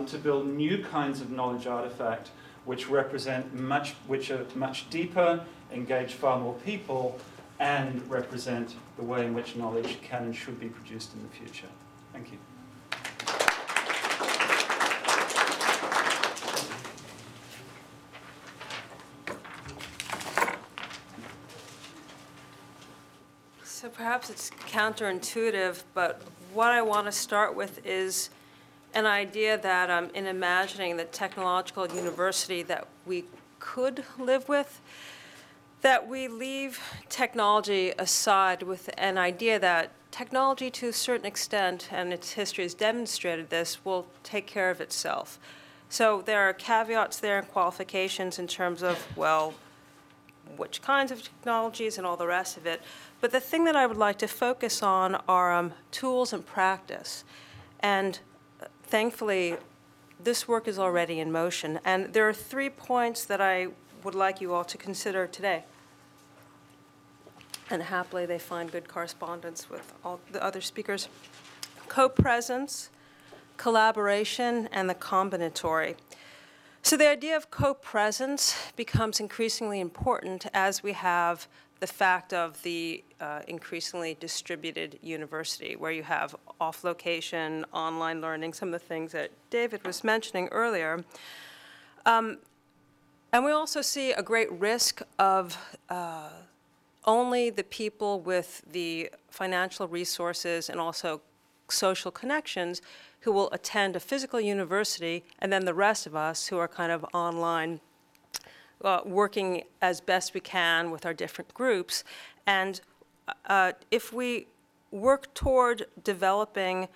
to build new kinds of knowledge artifact which which are much deeper, engage far more people, and represent the way in which knowledge can and should be produced in the future. Thank you. So perhaps it's counterintuitive, but what I want to start with is an idea that in imagining the technological university that we could live with, that we leave technology aside with an idea that technology, to a certain extent, and its history has demonstrated this, will take care of itself. So there are caveats there and qualifications in terms of, well, which kinds of technologies and all the rest of it. But the thing that I would like to focus on are tools and practice. And thankfully, this work is already in motion. And there are 3 points that I would like you all to consider today. And happily, they find good correspondence with all the other speakers. Co-presence, collaboration, and the combinatory. So the idea of co-presence becomes increasingly important as we have the fact of the increasingly distributed university, where you have off-location, online learning, some of the things that David was mentioning earlier. And we also see a great risk of only the people with the financial resources and also social connections who will attend a physical university, and then the rest of us who are kind of online, working as best we can with our different groups. And if we work toward developing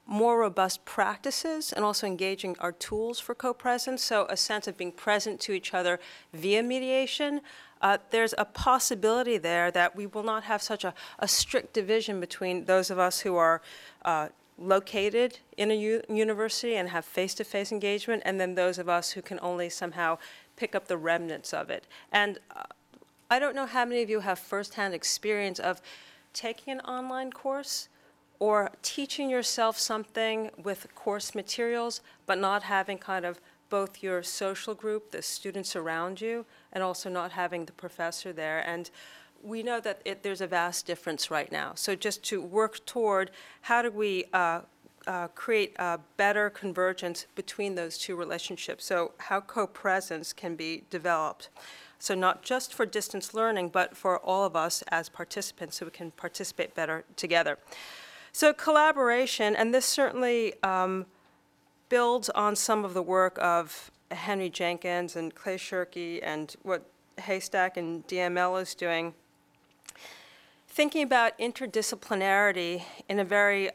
more robust practices and also engaging our tools for co-presence, so a sense of being present to each other via mediation, there's a possibility there that we will not have such a strict division between those of us who are located in a university and have face-to-face engagement, and then those of us who can only somehow pick up the remnants of it. And I don't know how many of you have firsthand experience of taking an online course or teaching yourself something with course materials, but not having kind of both your social group, the students around you, and also not having the professor there. And we know that there's a vast difference right now. So just to work toward how do we create a better convergence between those two relationships, so how co-presence can be developed. So not just for distance learning, but for all of us as participants, so we can participate better together. So collaboration, and this certainly builds on some of the work of Henry Jenkins and Clay Shirky and what Haystack and DML is doing, thinking about interdisciplinarity in a very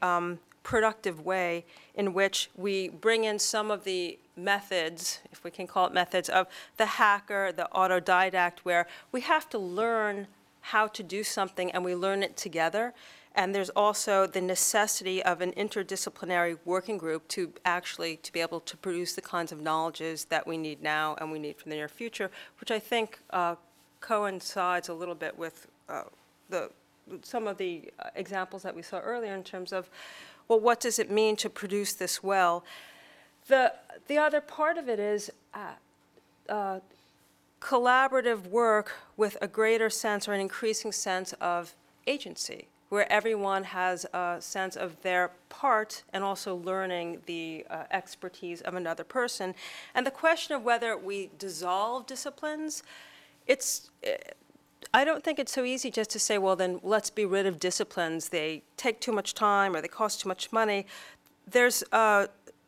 productive way in which we bring in some of the methods, if we can call it methods, of the hacker, the autodidact, where we have to learn how to do something and we learn it together. And there's also the necessity of an interdisciplinary working group to actually to be able to produce the kinds of knowledges that we need now and we need for the near future, which I think coincides a little bit with some of the examples that we saw earlier in terms of, well, what does it mean to produce this well? The other part of it is collaborative work with a greater sense or an increasing sense of agency, where everyone has a sense of their part and also learning the expertise of another person. And the question of whether we dissolve disciplines, I don't think it's so easy just to say, well, then let's be rid of disciplines. They take too much time or they cost too much money. There's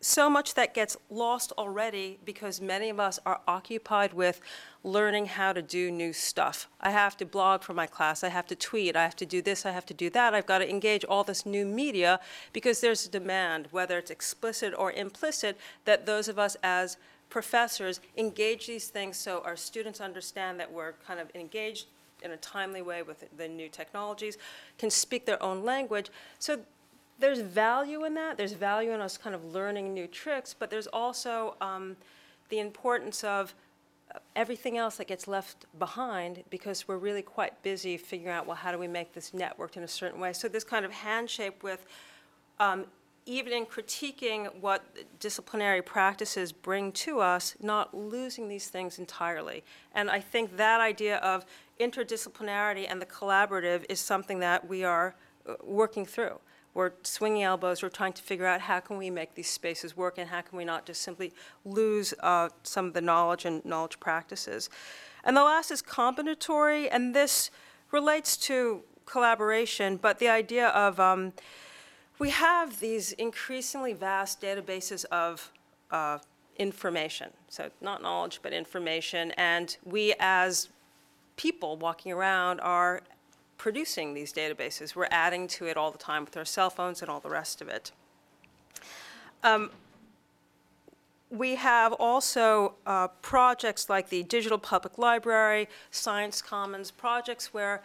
so much that gets lost already because many of us are occupied with learning how to do new stuff. I have to blog for my class. I have to tweet. I have to do this. I have to do that. I've got to engage all this new media because there's a demand, whether it's explicit or implicit, that those of us as professors engage these things so our students understand that we're kind of engaged in a timely way with the new technologies, can speak their own language. So there's value in that. There's value in us kind of learning new tricks, but there's also the importance of everything else that gets left behind because we're really quite busy figuring out, well, how do we make this networked in a certain way? So this kind of handshake with even in critiquing what disciplinary practices bring to us, not losing these things entirely. And I think that idea of interdisciplinarity and the collaborative is something that we are working through. We're swinging elbows. We're trying to figure out how can we make these spaces work and how can we not just simply lose some of the knowledge and knowledge practices. And the last is combinatory, and this relates to collaboration, but the idea of we have these increasingly vast databases of information, so not knowledge, but information, and we as people walking around are producing these databases. We're adding to it all the time with our cell phones and all the rest of it. We have also projects like the Digital Public Library, Science Commons, projects where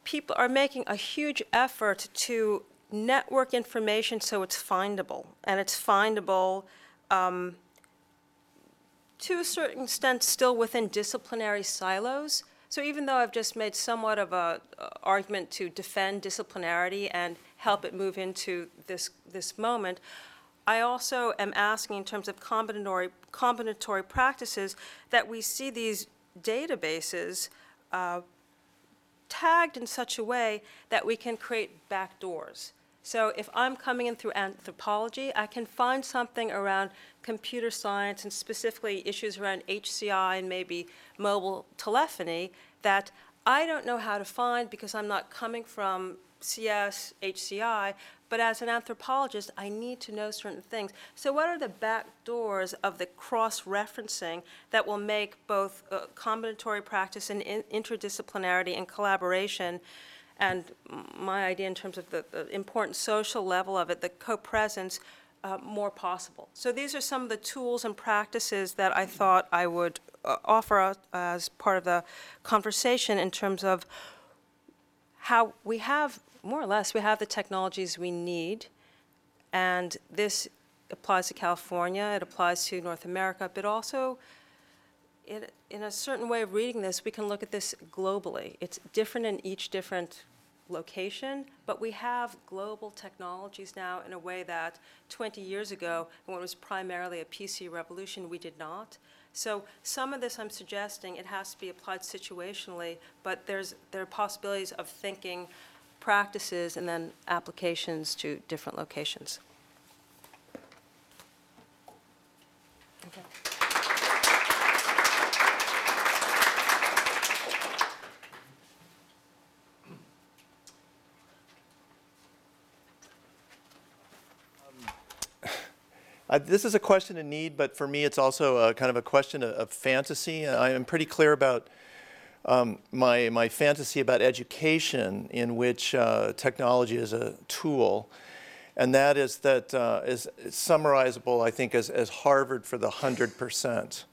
people are making a huge effort to network information so it's findable. And it's findable to a certain extent still within disciplinary silos. So even though I've just made somewhat of an argument to defend disciplinarity and help it move into this moment, I also am asking in terms of combinatory practices that we see these databases tagged in such a way that we can create backdoors. So if I'm coming in through anthropology, I can find something around computer science and specifically issues around HCI and maybe mobile telephony that I don't know how to find because I'm not coming from CS, HCI, but as an anthropologist, I need to know certain things. So what are the back doors of the cross-referencing that will make both combinatory practice and interdisciplinarity and collaboration, and my idea in terms of the important social level of it, the co-presence, more possible. So these are some of the tools and practices that I thought I would offer as part of the conversation in terms of how we have, more or less, we have the technologies we need, And this applies to California, it applies to North America, but also in a certain way of reading this, we can look at this globally. It's different in each different location, but we have global technologies now in a way that 20 years ago, when it was primarily a PC revolution, we did not. So some of this I'm suggesting it has to be applied situationally, but there are possibilities of thinking practices and then applications to different locations. Okay. This is a question of need, but for me it's also a kind of a question of fantasy. I am pretty clear about my fantasy about education, in which technology is a tool, and that is summarizable, I think, as Harvard for the 100%.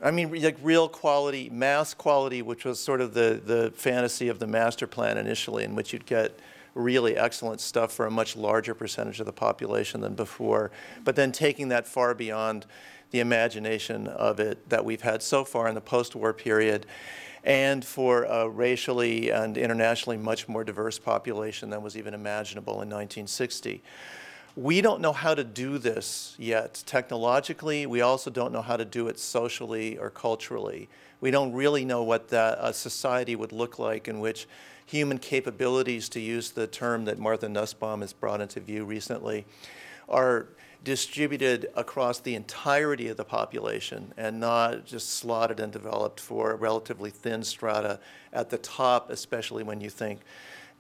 I mean, like real quality, mass quality, which was sort of the fantasy of the master plan initially, in which you'd get really excellent stuff for a much larger percentage of the population than before, but then taking that far beyond the imagination of it that we've had so far in the post-war period, and for a racially and internationally much more diverse population than was even imaginable in 1960. We don't know how to do this yet technologically. We also don't know how to do it socially or culturally. We don't really know what a society would look like in which human capabilities, to use the term that Martha Nussbaum has brought into view recently, are distributed across the entirety of the population and not just slotted and developed for relatively thin strata at the top, especially when you think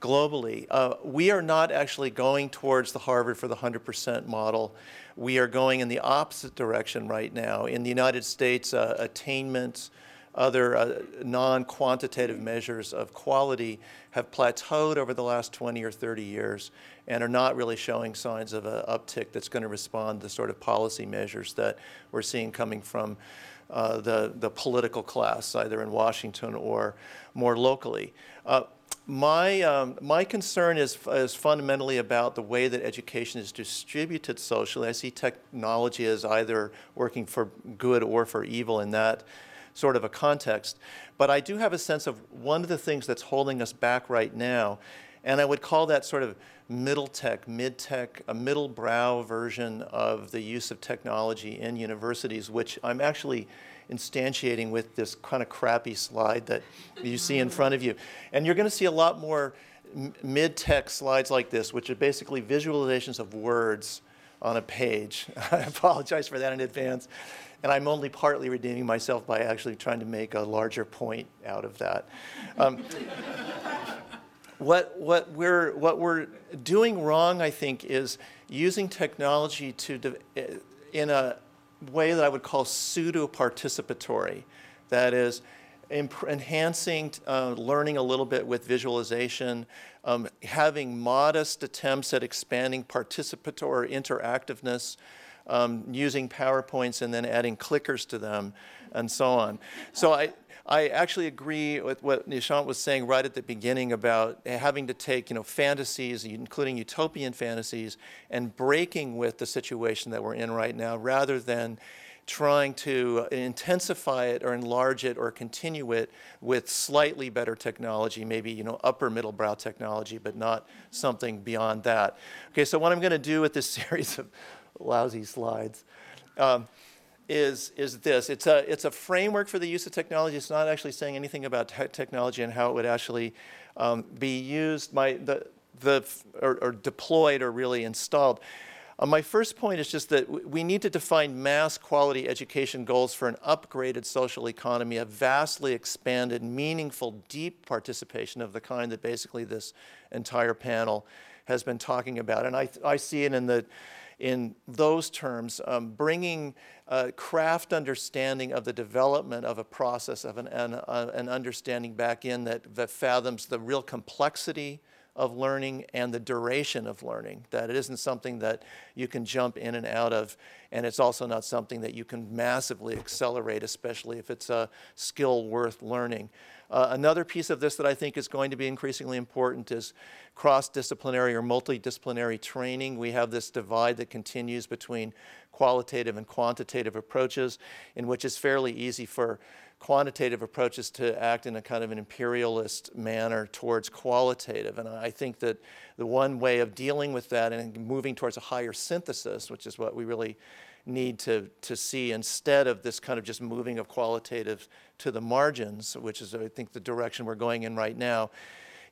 globally. We are not actually going towards the Harvard for the 100% model. We are going in the opposite direction right now. In the United States, attainment, other non-quantitative measures of quality have plateaued over the last 20 or 30 years and are not really showing signs of an uptick that's going to respond to the sort of policy measures that we're seeing coming from the political class, either in Washington or more locally. My concern is fundamentally about the way that education is distributed socially. I see technology as either working for good or for evil in that sort of a context. But I do have a sense of one of the things that's holding us back right now, and I would call that sort of middle tech, mid-tech, a middle brow version of the use of technology in universities, which I'm actually instantiating with this kind of crappy slide that you see in front of you. And you're going to see a lot more mid-tech slides like this, which are basically visualizations of words on a page. I apologize for that in advance. And I'm only partly redeeming myself by actually trying to make a larger point out of that. What we're doing wrong, I think, is using technology in a way that I would call pseudo-participatory. That is, enhancing learning a little bit with visualization, having modest attempts at expanding participatory interactiveness, using PowerPoints and then adding clickers to them, and so on. So I actually agree with what Nishant was saying right at the beginning about having to take, fantasies, including utopian fantasies, and breaking with the situation that we're in right now, rather than trying to intensify it or enlarge it or continue it with slightly better technology, maybe upper middle brow technology, but not something beyond that. Okay, so what I'm going to do with this series of lousy slides is this. It's a framework for the use of technology. It's not actually saying anything about technology and how it would actually be used, or deployed or really installed. My first point is just that we need to define mass quality education goals for an upgraded social economy, a vastly expanded, meaningful, deep participation of the kind that basically this entire panel has been talking about. And I see it in those terms, bringing craft understanding of the development of a process of an understanding back in that fathoms the real complexity of learning and the duration of learning, that it isn't something that you can jump in and out of, and it's also not something that you can massively accelerate, especially if it's a skill worth learning. Another piece of this that I think is going to be increasingly important is cross-disciplinary or multidisciplinary training. We have this divide that continues between qualitative and quantitative approaches, in which it's fairly easy for quantitative approaches to act in a kind of an imperialist manner towards qualitative. And I think that the one way of dealing with that and moving towards a higher synthesis, which is what we really need to see instead of this kind of just moving of qualitative to the margins, which is, I think, the direction we're going in right now,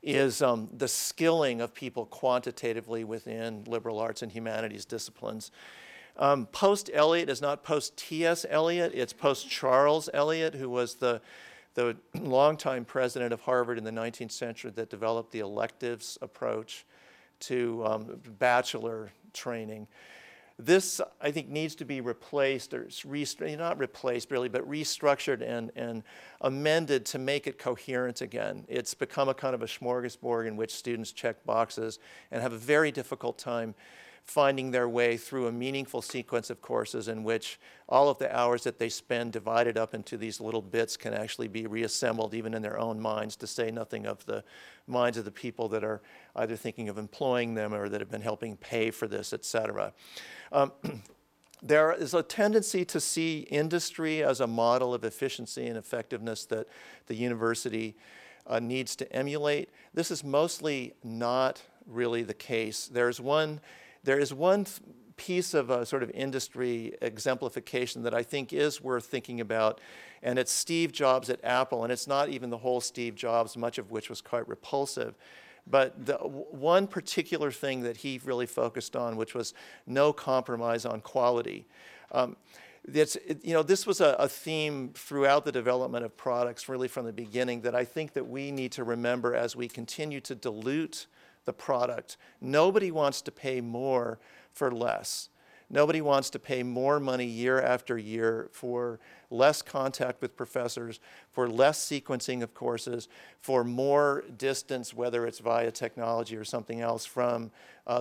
is the skilling of people quantitatively within liberal arts and humanities disciplines. Post-Eliot is not post-T.S. Eliot, it's post-Charles Eliot, who was the longtime president of Harvard in the 19th century that developed the electives approach to bachelor training. This, I think, needs to be replaced, or not replaced really, but restructured and amended to make it coherent again. It's become a kind of a smorgasbord in which students check boxes and have a very difficult time finding their way through a meaningful sequence of courses in which all of the hours that they spend divided up into these little bits can actually be reassembled even in their own minds, to say nothing of the minds of the people that are either thinking of employing them or that have been helping pay for this, et cetera. There is a tendency to see industry as a model of efficiency and effectiveness that the university needs to emulate. This is mostly not really the case. There is one piece of a sort of industry exemplification that I think is worth thinking about, and it's Steve Jobs at Apple, and it's not even the whole Steve Jobs, much of which was quite repulsive. But the one particular thing that he really focused on, which was no compromise on quality. This was a theme throughout the development of products, really from the beginning, that I think that we need to remember as we continue to dilute the product. Nobody wants to pay more for less. Nobody wants to pay more money year after year for less contact with professors, for less sequencing of courses, for more distance, whether it's via technology or something else, from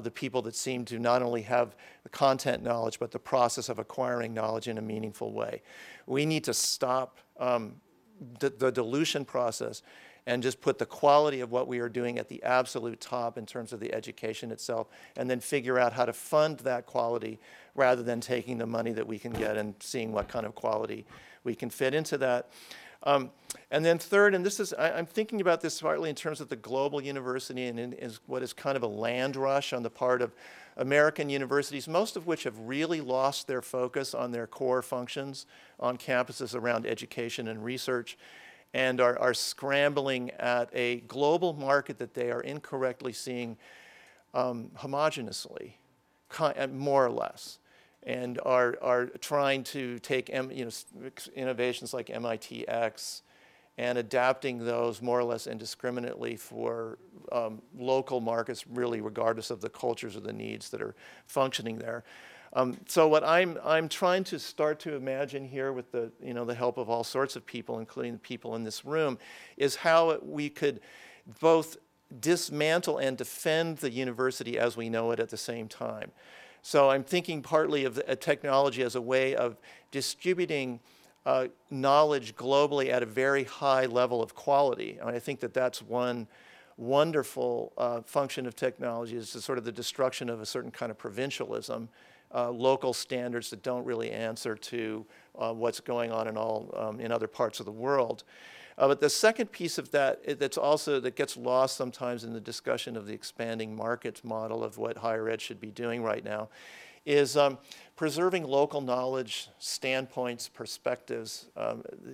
the people that seem to not only have the content knowledge, but the process of acquiring knowledge in a meaningful way. We need to stop the dilution process and just put the quality of what we are doing at the absolute top in terms of the education itself, and then figure out how to fund that quality rather than taking the money that we can get and seeing what kind of quality we can fit into that. And then third, and this is, I'm thinking about this partly in terms of the global university and is what is kind of a land rush on the part of American universities, most of which have really lost their focus on their core functions on campuses around education and research, and are scrambling at a global market that they are incorrectly seeing homogeneously, more or less, and are trying to take innovations like MIT-X and adapting those more or less indiscriminately for local markets, really regardless of the cultures or the needs that are functioning there. So what I'm trying to start to imagine here, with the help of all sorts of people, including the people in this room, is how we could both dismantle and defend the university as we know it at the same time. So I'm thinking partly of technology as a way of distributing knowledge globally at a very high level of quality. And I think that that's one wonderful function of technology, is sort of the destruction of a certain kind of provincialism. Local standards that don't really answer to what's going on in other parts of the world. But the second piece of that that gets lost sometimes in the discussion of the expanding markets model of what higher ed should be doing right now is preserving local knowledge, standpoints, perspectives.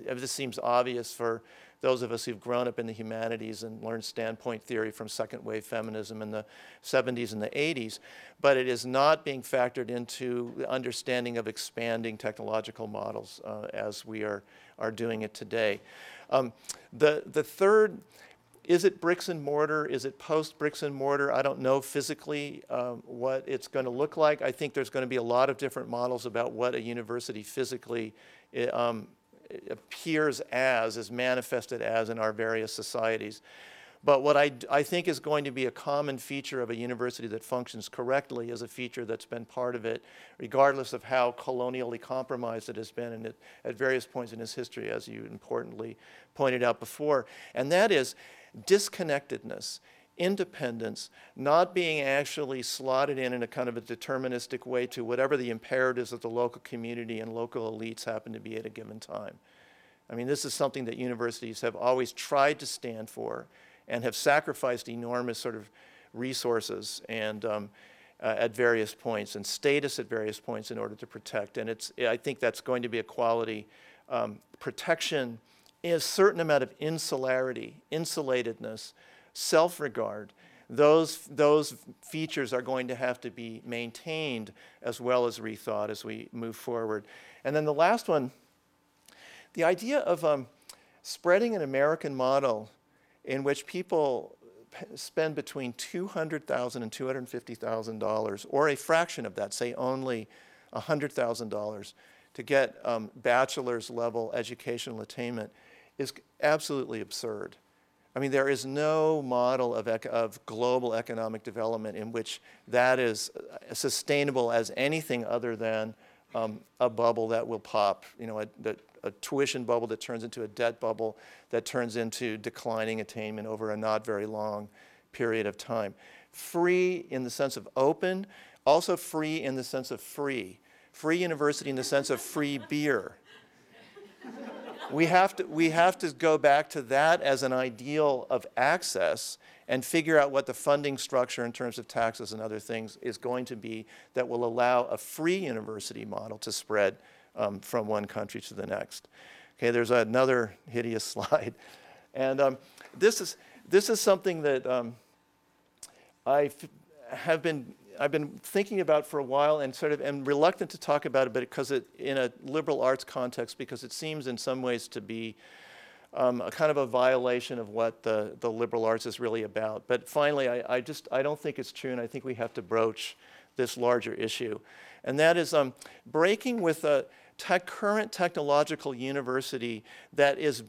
This seems obvious for those of us who've grown up in the humanities and learned standpoint theory from second wave feminism in the 70s and the 80s, but it is not being factored into the understanding of expanding technological models as we are doing it today. The third, is it bricks and mortar? Is it post bricks and mortar? I don't know physically what it's going to look like. I think there's going to be a lot of different models about what a university physically appears as manifested as in our various societies. But what I think is going to be a common feature of a university that functions correctly is a feature that's been part of it, regardless of how colonially compromised it has been at various points in its history, as you importantly pointed out before. And that is disconnectedness, independence, not being actually slotted in a kind of a deterministic way to whatever the imperatives of the local community and local elites happen to be at a given time. I mean, this is something that universities have always tried to stand for and have sacrificed enormous sort of resources and at various points and status at various points in order to protect. And I think that's going to be a quality. Protection is a certain amount of insularity, insulatedness, self-regard. Those features are going to have to be maintained as well as rethought as we move forward. And then the last one, the idea of spreading an American model in which people spend between $200,000 and $250,000, or a fraction of that, say only $100,000, to get bachelor's level educational attainment is absolutely absurd. I mean, there is no model of global economic development in which that is sustainable as anything other than a bubble that will pop, you know, a tuition bubble that turns into a debt bubble that turns into declining attainment over a not very long period of time. Free in the sense of open, also free in the sense of free. Free university in the sense of free beer. We have to go back to that as an ideal of access and figure out what the funding structure in terms of taxes and other things is going to be that will allow a free university model to spread from one country to the next. Okay, there's another hideous slide. And this is something that I've been thinking about for a while and sort of am reluctant to talk about it, but because in a liberal arts context, because it seems in some ways to be a kind of a violation of what the liberal arts is really about. But finally, I don't think it's true, and I think we have to broach this larger issue. And that is breaking with a current technological university that is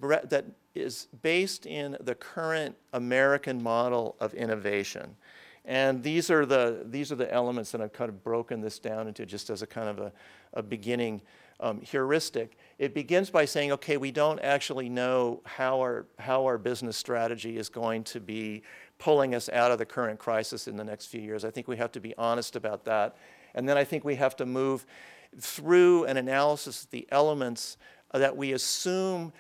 based in the current American model of innovation. And these are the elements that I've kind of broken this down into just as a kind of a beginning heuristic. It begins by saying, okay, we don't actually know how our business strategy is going to be pulling us out of the current crisis in the next few years. I think we have to be honest about that. And then I think we have to move through an analysis of the elements that we assume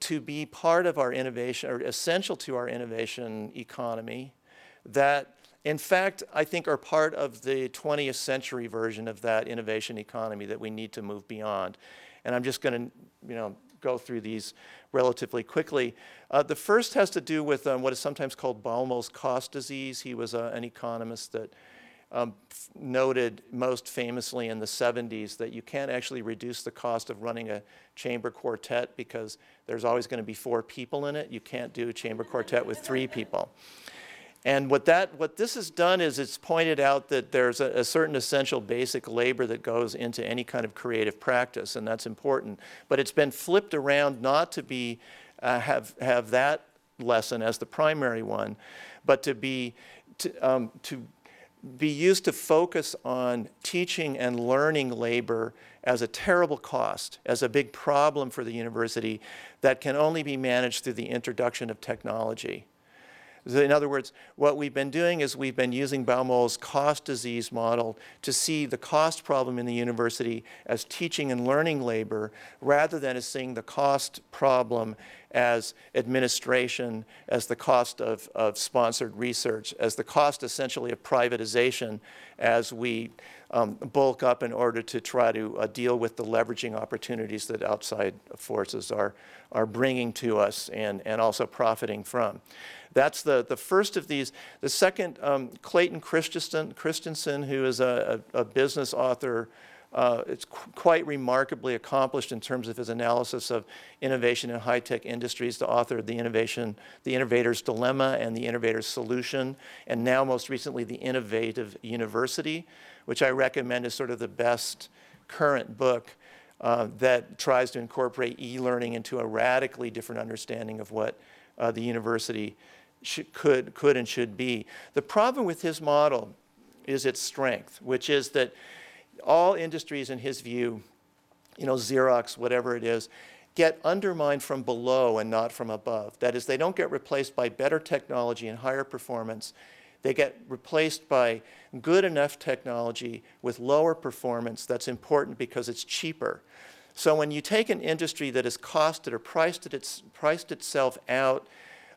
to be part of our innovation or essential to our innovation economy that in fact, I think are part of the 20th century version of that innovation economy that we need to move beyond. And I'm just going to, go through these relatively quickly. The first has to do with what is sometimes called Balmer's cost disease. He was an economist that noted most famously in the 70s that you can't actually reduce the cost of running a chamber quartet because there's always going to be 4 people in it. You can't do a chamber quartet with 3 people. And what this has done is it's pointed out that there's a certain essential basic labor that goes into any kind of creative practice, and that's important. But it's been flipped around not to be have that lesson as the primary one, but to be used to focus on teaching and learning labor as a terrible cost, as a big problem for the university that can only be managed through the introduction of technology. In other words, what we've been doing is we've been using Balmer's cost disease model to see the cost problem in the university as teaching and learning labor rather than as seeing the cost problem as administration, as the cost of sponsored research, as the cost essentially of privatization as we bulk up in order to try to deal with the leveraging opportunities that outside forces are bringing to us and also profiting from. That's the first of these. The second, Clayton Christensen, who is a business author, it's quite remarkably accomplished in terms of his analysis of innovation in high-tech industries, the author of The Innovator's Dilemma and The Innovator's Solution, and now most recently The Innovative University, which I recommend is sort of the best current book that tries to incorporate e-learning into a radically different understanding of what the university could and should be. The problem with his model is its strength, which is that all industries, in his view, Xerox, whatever it is, get undermined from below and not from above. That is, they don't get replaced by better technology and higher performance. They get replaced by good enough technology with lower performance that's important because it's cheaper. So when you take an industry that has costed or priced itself out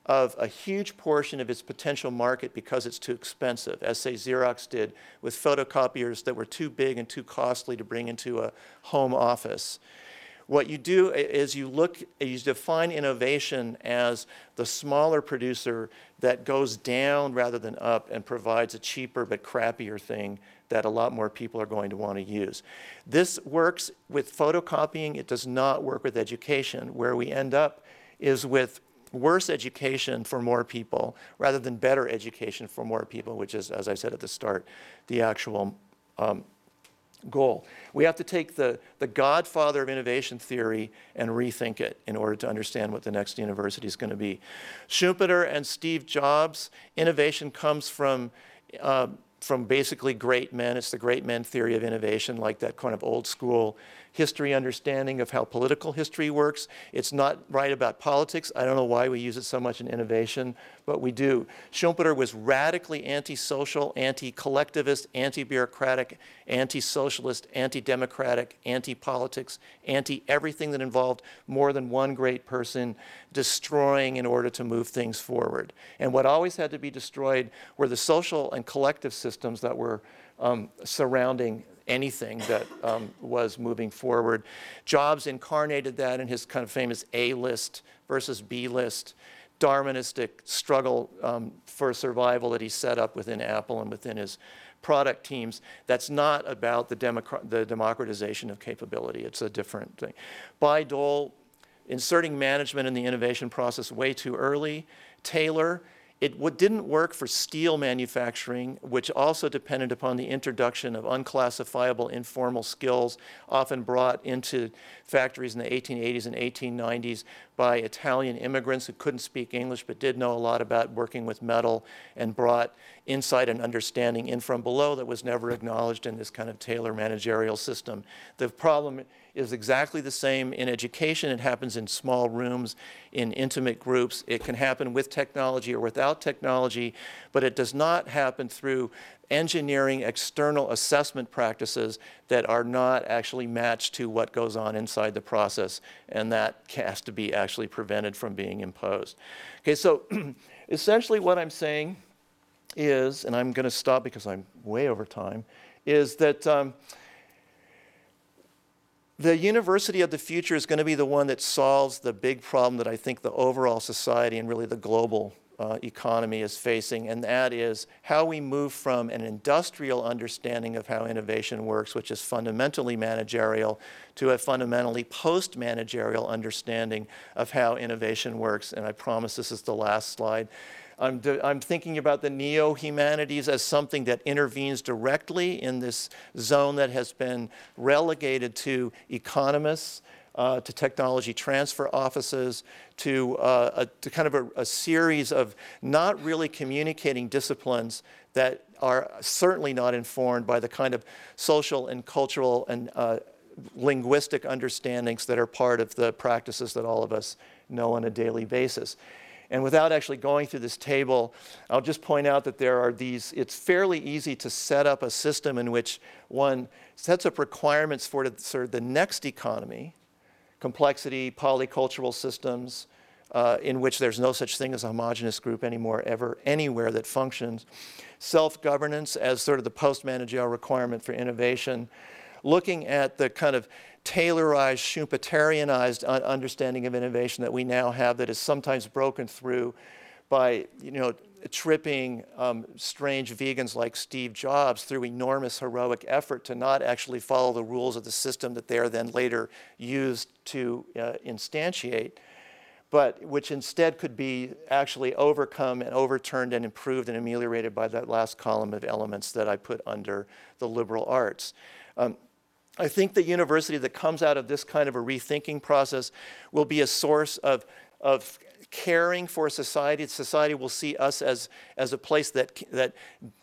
of a huge portion of its potential market because it's too expensive, as say Xerox did with photocopiers that were too big and too costly to bring into a home office. What you do is you define innovation as the smaller producer that goes down rather than up and provides a cheaper but crappier thing that a lot more people are going to want to use. This works with photocopying. It does not work with education. Where we end up is with worse education for more people rather than better education for more people, which is, as I said at the start, the actual goal. We have to take the godfather of innovation theory and rethink it in order to understand what the next university is going to be. Schumpeter and Steve Jobs, innovation comes from basically great men. It's the great men theory of innovation, like that kind of old school history understanding of how political history works. It's not right about politics. I don't know why we use it so much in innovation, but we do. Schumpeter was radically anti-social, anti-collectivist, anti-bureaucratic, anti-socialist, anti-democratic, anti-politics, anti-everything that involved more than one great person destroying in order to move things forward. And what always had to be destroyed were the social and collective systems that were surrounding anything that was moving forward. Jobs incarnated that in his kind of famous A list versus B list, Darwinistic struggle for survival that he set up within Apple and within his product teams. That's not about the democratization of capability. It's a different thing. Bayh-Dole, inserting management in the innovation process way too early. Taylor, it didn't work for steel manufacturing, which also depended upon the introduction of unclassifiable informal skills, often brought into factories in the 1880s and 1890s by Italian immigrants who couldn't speak English but did know a lot about working with metal, and brought insight and understanding in from below that was never acknowledged in this kind of Taylor managerial system. The problem is exactly the same in education. It happens in small rooms, in intimate groups. It can happen with technology or without technology, but it does not happen through engineering external assessment practices that are not actually matched to what goes on inside the process, and that has to be actually prevented from being imposed. Okay, so essentially what I'm saying is, and I'm going to stop because I'm way over time, is that the university of the future is going to be the one that solves the big problem that I think the overall society and really the global economy is facing, and that is how we move from an industrial understanding of how innovation works, which is fundamentally managerial, to a fundamentally post-managerial understanding of how innovation works. And I promise this is the last slide. I'm thinking about the neo-humanities as something that intervenes directly in this zone that has been relegated to economists, to technology transfer offices, to kind of a series of not really communicating disciplines that are certainly not informed by the kind of social and cultural and linguistic understandings that are part of the practices that all of us know on a daily basis. And without actually going through this table, I'll just point out that there are these, it's fairly easy to set up a system in which one sets up requirements for the next economy, complexity, polycultural systems, in which there's no such thing as a homogeneous group anymore, ever, anywhere that functions. Self-governance as sort of the post-managerial requirement for innovation. Looking at the kind of Taylorized, Schumpeterianized understanding of innovation that we now have that is sometimes broken through by, tripping strange vegans like Steve Jobs through enormous heroic effort to not actually follow the rules of the system that they are then later used to instantiate, but which instead could be actually overcome and overturned and improved and ameliorated by that last column of elements that I put under the liberal arts. I think the university that comes out of this kind of a rethinking process will be a source of caring for society. Society will see us as a place that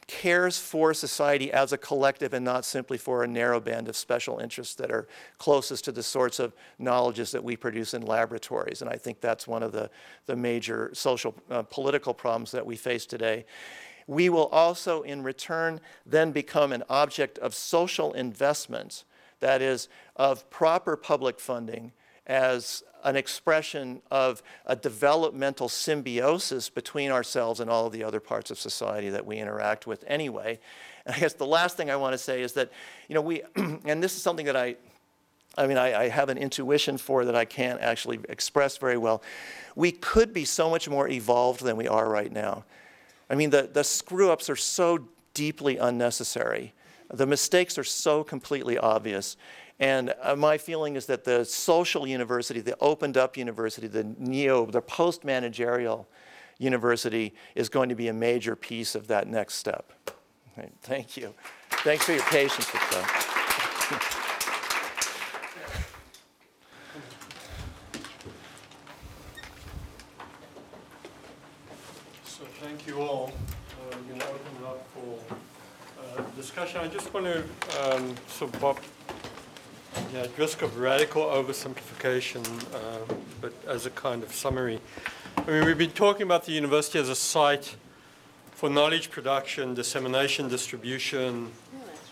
cares for society as a collective and not simply for a narrow band of special interests that are closest to the sorts of knowledges that we produce in laboratories. And I think that's one of the major social, political problems that we face today. We will also, in return, then become an object of social investment, that is, of proper public funding as an expression of a developmental symbiosis between ourselves and all of the other parts of society that we interact with anyway. And I guess the last thing I want to say is that, you know, we, and this is something that I have an intuition for that I can't actually express very well. We could be so much more evolved than we are right now. I mean, the screw-ups are so deeply unnecessary. The mistakes are so completely obvious. And my feeling is that the social university, the opened up university, the post-managerial university is going to be a major piece of that next step. Right, thank you. Thanks for your patience with that. So thank you all. We're going to open it up for discussion. I just want to sort of pop, at risk of radical oversimplification, but as a kind of summary. I mean, we've been talking about the university as a site for knowledge production, dissemination, distribution,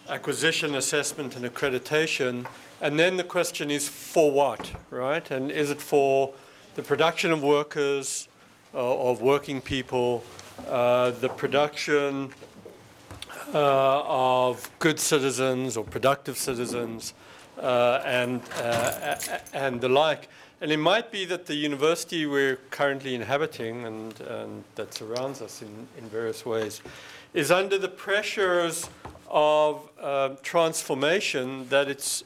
acquisition, assessment, and accreditation. And then the question is, for what, right? And is it for the production of workers, of working people, the production of good citizens or productive citizens, and the like. And it might be that the university we're currently inhabiting and that surrounds us in various ways is under the pressures of transformation, that it's,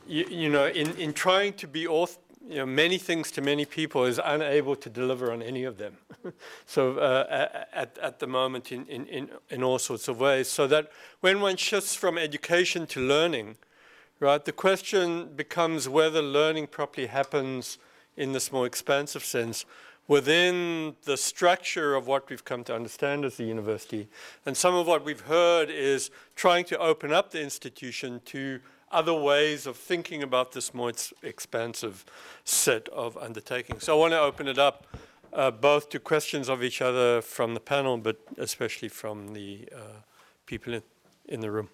in trying to be many things to many people, is unable to deliver on any of them. So at the moment in all sorts of ways. So that when one shifts from education to learning, right, the question becomes whether learning properly happens in this more expansive sense within the structure of what we've come to understand as the university. And some of what we've heard is trying to open up the institution to other ways of thinking about this more expansive set of undertakings. So I want to open it up both to questions of each other from the panel, but especially from the people in the room.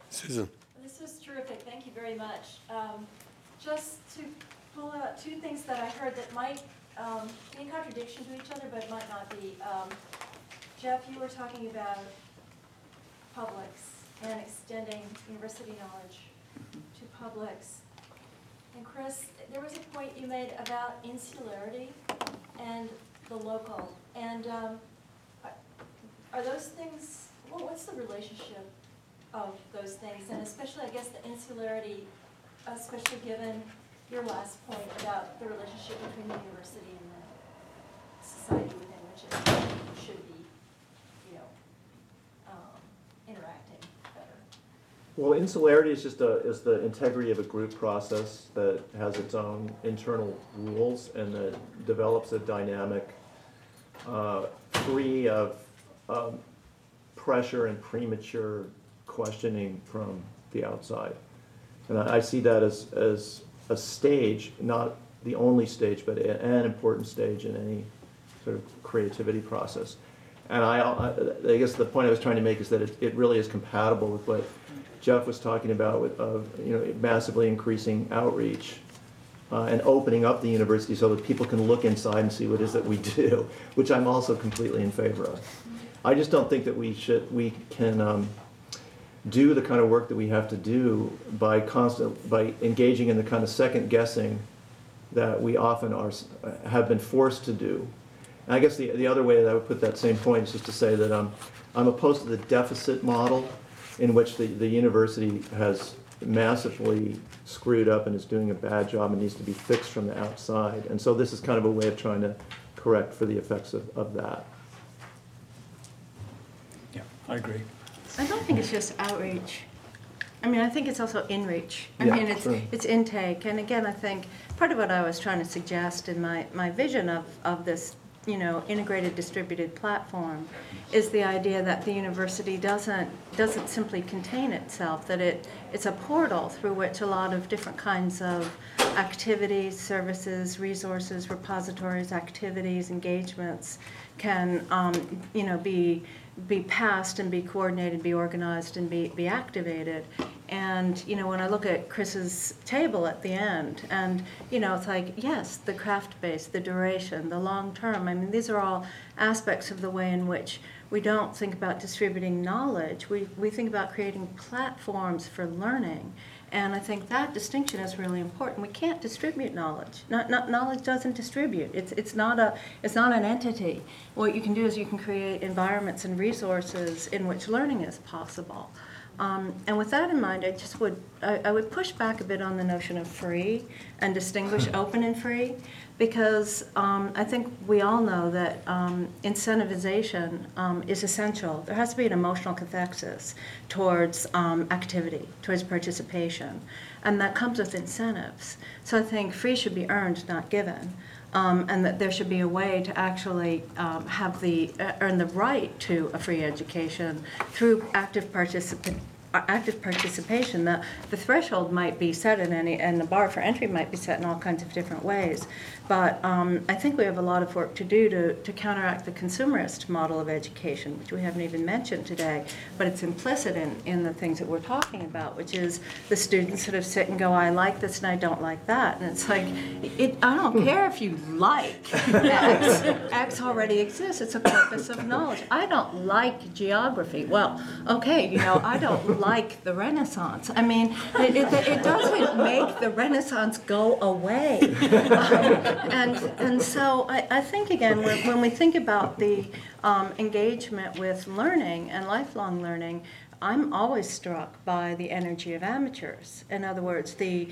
Susan. This was terrific. Thank you very much. Just to pull out two things that I heard that might be in contradiction to each other, but might not be. Jeff, you were talking about publics and extending university knowledge to publics. And Chris, there was a point you made about insularity and the local. And are those things, well, what's the relationship of those things? And especially, I guess, the insularity, especially given your last point about the relationship between the university and the society within which it should be, interacting better. Well, insularity is just is the integrity of a group process that has its own internal rules and that develops a dynamic free of pressure and premature questioning from the outside. And I see that as a stage, not the only stage, but an important stage in any sort of creativity process. And I guess the point I was trying to make is that it really is compatible with what Geof was talking about, with massively increasing outreach and opening up the university so that people can look inside and see what it is that we do, which I'm also completely in favor of. I just don't think that we can do the kind of work that we have to do by engaging in the kind of second guessing that we often have been forced to do. And I guess the other way that I would put that same point is just to say that I'm opposed to the deficit model in which the university has massively screwed up and is doing a bad job and needs to be fixed from the outside. And so this is kind of a way of trying to correct for the effects of that. Yeah, I agree. I don't think it's just outreach. I mean, I think it's also in reach. I Yeah, mean, sure. it's intake. And again, I think part of what I was trying to suggest in my vision of this, you know, integrated distributed platform is the idea that the university doesn't simply contain itself, that it's a portal through which a lot of different kinds of activities, services, resources, repositories, activities, engagements can, you know, be passed and be coordinated, be organized, and be activated. And, you know, when I look at Chris's table at the end, and, you know, it's like, yes, the craft base, the duration, the long term, I mean, these are all aspects of the way in which we don't think about distributing knowledge. We think about creating platforms for learning. And I think that distinction is really important. We can't distribute knowledge. Knowledge doesn't distribute. It's not an entity. What you can do is you can create environments and resources in which learning is possible. And with that in mind, I would push back a bit on the notion of free and distinguish open and free, because I think we all know that incentivization is essential. There has to be an emotional cathexis towards activity, towards participation, and that comes with incentives. So I think free should be earned, not given. And that there should be a way to actually earn the right to a free education through active participation. The threshold might be set and the bar for entry might be set in all kinds of different ways. But I think we have a lot of work to do to counteract the consumerist model of education, which we haven't even mentioned today, but it's implicit in the things that we're talking about, which is the students sort of sit and go, I like this and I don't like that. And it's like, I don't care if you like X. X already exists. It's a corpus of knowledge. I don't like geography. Well, okay, you know, I don't like the Renaissance. I mean, it doesn't make the Renaissance go away. And so I think, again, when we think about the engagement with learning and lifelong learning, I'm always struck by the energy of amateurs. In other words, the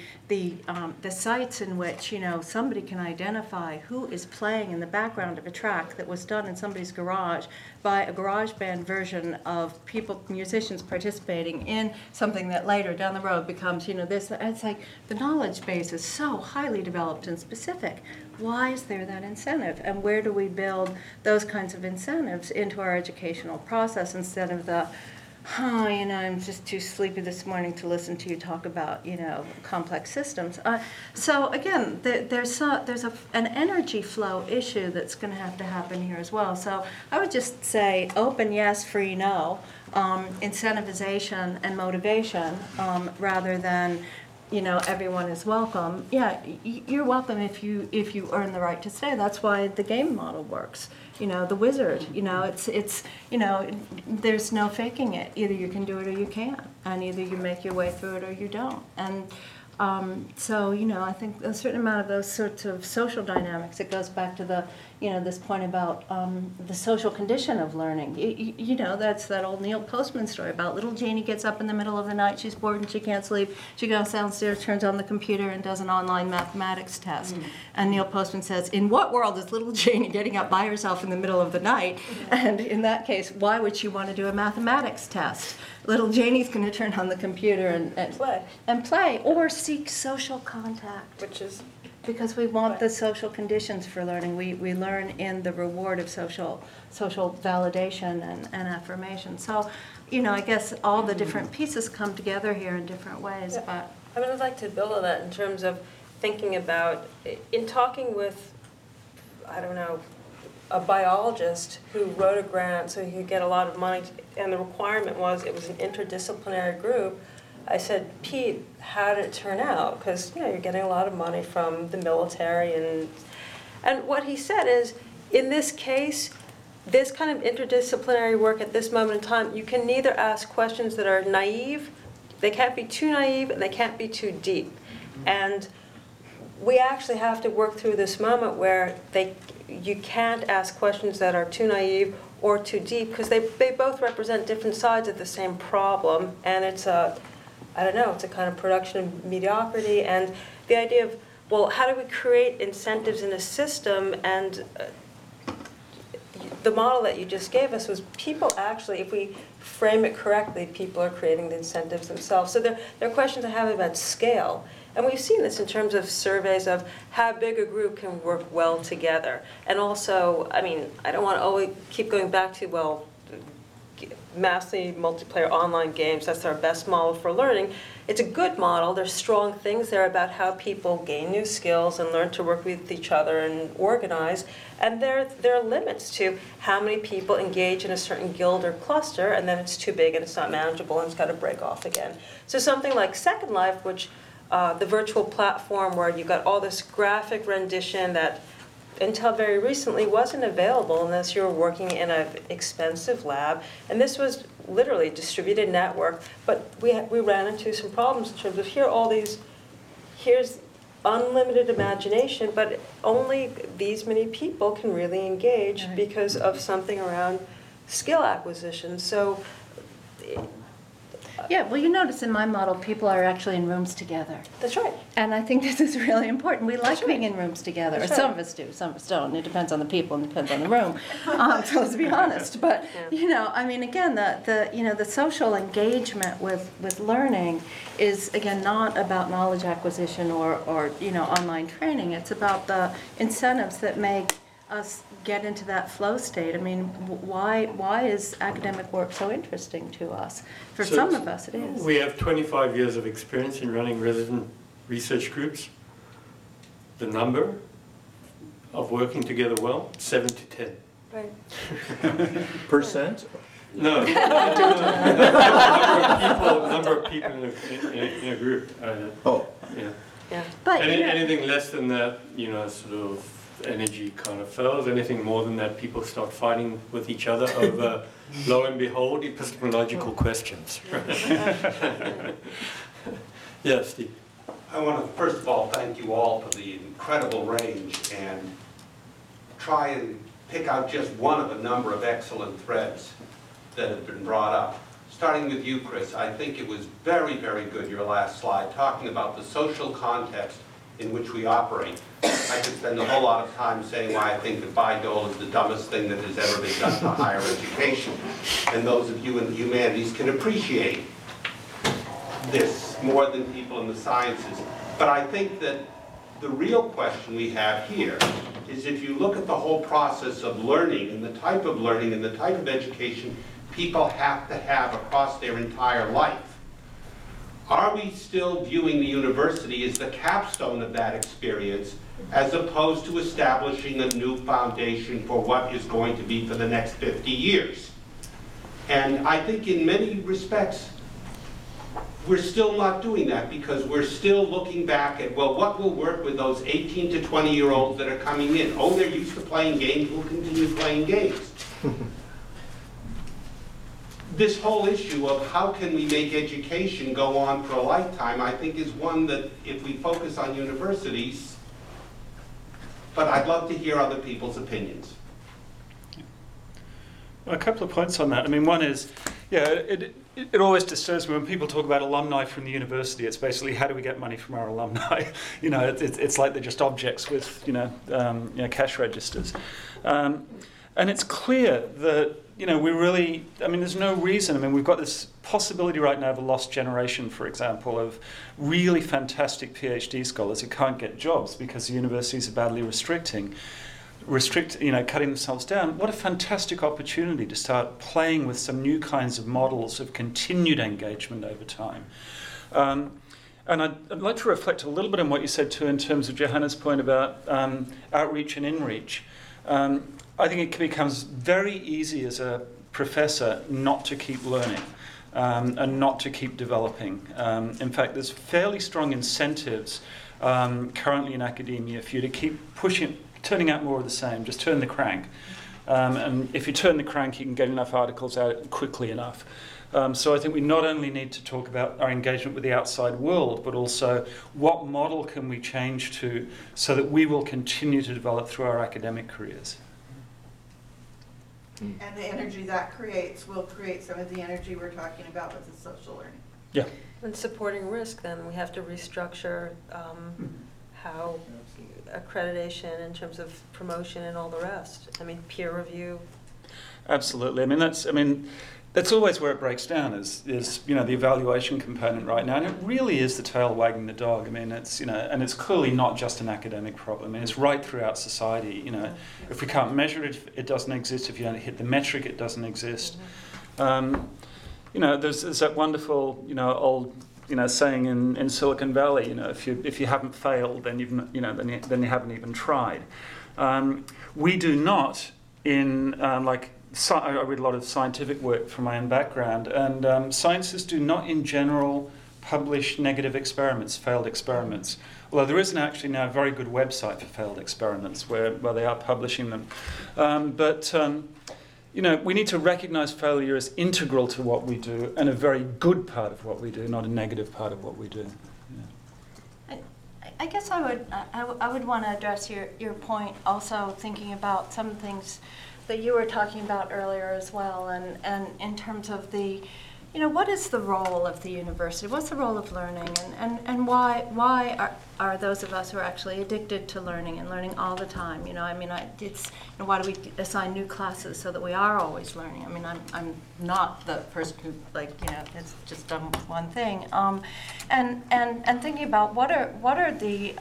sites in which, you know, somebody can identify who is playing in the background of a track that was done in somebody's garage by a garage band version of musicians participating in something that later down the road becomes, you know, this. It's like the knowledge base is so highly developed and specific. Why is there that incentive? And where do we build those kinds of incentives into our educational process instead of the, you know, I'm just too sleepy this morning to listen to you talk about, you know, complex systems. So again, there's an energy flow issue that's going to happen here as well. So I would just say open yes, free no, incentivization and motivation, rather than, you know, everyone is welcome. Yeah, you're welcome if you earn the right to stay. That's why the game model works. You know, the wizard, you know, it's you know, there's no faking it. Either you can do it or you can't, and either you make your way through it or you don't. And so, you know, I think a certain amount of those sorts of social dynamics, it goes back to the, you know, this point about the social condition of learning. You know, that's that old Neil Postman story about little Janie gets up in the middle of the night, she's bored and she can't sleep. She goes downstairs, turns on the computer, and does an online mathematics test. And Neil Postman says, in what world is little Janie getting up by herself in the middle of the night? And in that case, why would she want to do a mathematics test? Little Janie's going to turn on the computer and play, or seek social contact. Which is? Because we want the social conditions for learning. We learn in the reward of social validation and affirmation. So, you know, I guess all the different pieces come together here in different ways. Yeah. But I mean, I'd like to build on that in terms of thinking about, in talking with, I don't know, a biologist who wrote a grant so he could get a lot of money, and the requirement was it was an interdisciplinary group. I said, Pete, how did it turn out? Because, you know, you're getting a lot of money from the military. And what he said is, in this case, this kind of interdisciplinary work at this moment in time, you can neither ask questions that are naive, they can't be too naive, and they can't be too deep. And we actually have to work through this moment where you can't ask questions that are too naive or too deep, because they both represent different sides of the same problem. And it's I don't know, it's a kind of production of mediocrity, and the idea of, well, how do we create incentives in a system? And the model that you just gave us was people actually, if we frame it correctly, people are creating the incentives themselves. So there are questions I have about scale. And we've seen this in terms of surveys of how big a group can work well together. And also, I mean, I don't want to always keep going back to, well, massively multiplayer online games, that's our best model for learning. It's a good model. There's strong things there about how people gain new skills and learn to work with each other and organize. And there are limits to how many people engage in a certain guild or cluster, and then it's too big and it's not manageable and it's got to break off again. So something like Second Life, which the virtual platform where you got all this graphic rendition that until very recently wasn't available unless you were working in an expensive lab. And this was literally a distributed network, but we ran into some problems in terms of here's unlimited imagination, but only these many people can really engage because of something around skill acquisition. So yeah, well, you notice in my model, people are actually in rooms together. That's right. And I think this is really important. We like being in rooms together. That's Or some right. of us do, some of us don't. It depends on the people and depends on the room. So let's be honest. But, you know, I mean, again, the social engagement with learning is, again, not about knowledge acquisition or you know, online training. It's about the incentives that make us get into that flow state. I mean, why is academic work so interesting to us? For So some of us, it is. We have 25 years of experience in running resident research groups. The number of working together well, 7 to 10. Right. Percent? No, number of people in a group. Oh. Yeah. Yeah. But, you know, Anything less than that, you know, sort of energy kind of fails. Anything more than that, people start fighting with each other over, lo and behold, epistemological questions. Yes, Steve. I want to first of all thank you all for the incredible range and try and pick out just one of a number of excellent threads that have been brought up. Starting with you, Chris, I think it was very, very good, your last slide, talking about the social context in which we operate. I could spend a whole lot of time saying why I think that Bayh-Dole is the dumbest thing that has ever been done to higher education. And those of you in the humanities can appreciate this more than people in the sciences. But I think that the real question we have here is if you look at the whole process of learning and the type of learning and the type of education people have to have across their entire life, are we still viewing the university as the capstone of that experience as opposed to establishing a new foundation for what is going to be for the next 50 years? And I think in many respects, we're still not doing that because we're still looking back at, well, what will work with those 18 to 20-year-olds that are coming in? Oh, they're used to playing games, we'll continue playing games. This whole issue of how can we make education go on for a lifetime, I think is one that if we focus on universities, but I'd love to hear other people's opinions. A couple of points on that. I mean, one is, yeah, it always disturbs me when people talk about alumni from the university. It's basically how do we get money from our alumni? You know, it's like they're just objects with, cash registers. And it's clear that, you know, we really, I mean, there's no reason. I mean, we've got this possibility right now of a lost generation, for example, of really fantastic PhD scholars who can't get jobs because the universities are badly cutting themselves down. What a fantastic opportunity to start playing with some new kinds of models of continued engagement over time. And I'd like to reflect a little bit on what you said too in terms of Johanna's point about outreach and inreach. I think it becomes very easy as a professor not to keep learning and not to keep developing. In fact, there's fairly strong incentives currently in academia for you to keep turning out more of the same, just turn the crank. And if you turn the crank, you can get enough articles out quickly enough. So I think we not only need to talk about our engagement with the outside world, but also what model can we change to so that we will continue to develop through our academic careers. And the energy that creates will create some of the energy we're talking about with the social learning. Yeah. And supporting risk, then we have to restructure how accreditation in terms of promotion and all the rest. I mean, peer review. Absolutely. I mean, that's always where it breaks down is the evaluation component right now, and it really is the tail wagging the dog. I mean, it's and it's clearly not just an academic problem. I mean, it's right throughout society. If we can't measure it, it doesn't exist. If you don't hit the metric, it doesn't exist. There's that wonderful old saying in Silicon Valley. If you haven't failed, then then you haven't even tried. We do not I read a lot of scientific work from my own background, and scientists do not in general publish negative experiments, failed experiments. Although there isn't actually now a very good website for failed experiments where they are publishing them. We need to recognise failure as integral to what we do and a very good part of what we do, not a negative part of what we do. I guess I would want to address your point also, thinking about some things that you were talking about earlier as well, and in terms of the, what is the role of the university? What's the role of learning, and why are those of us who are actually addicted to learning and learning all the time? Why do we assign new classes so that we are always learning? I mean, I'm not the person who it's just done one thing. And thinking about what are the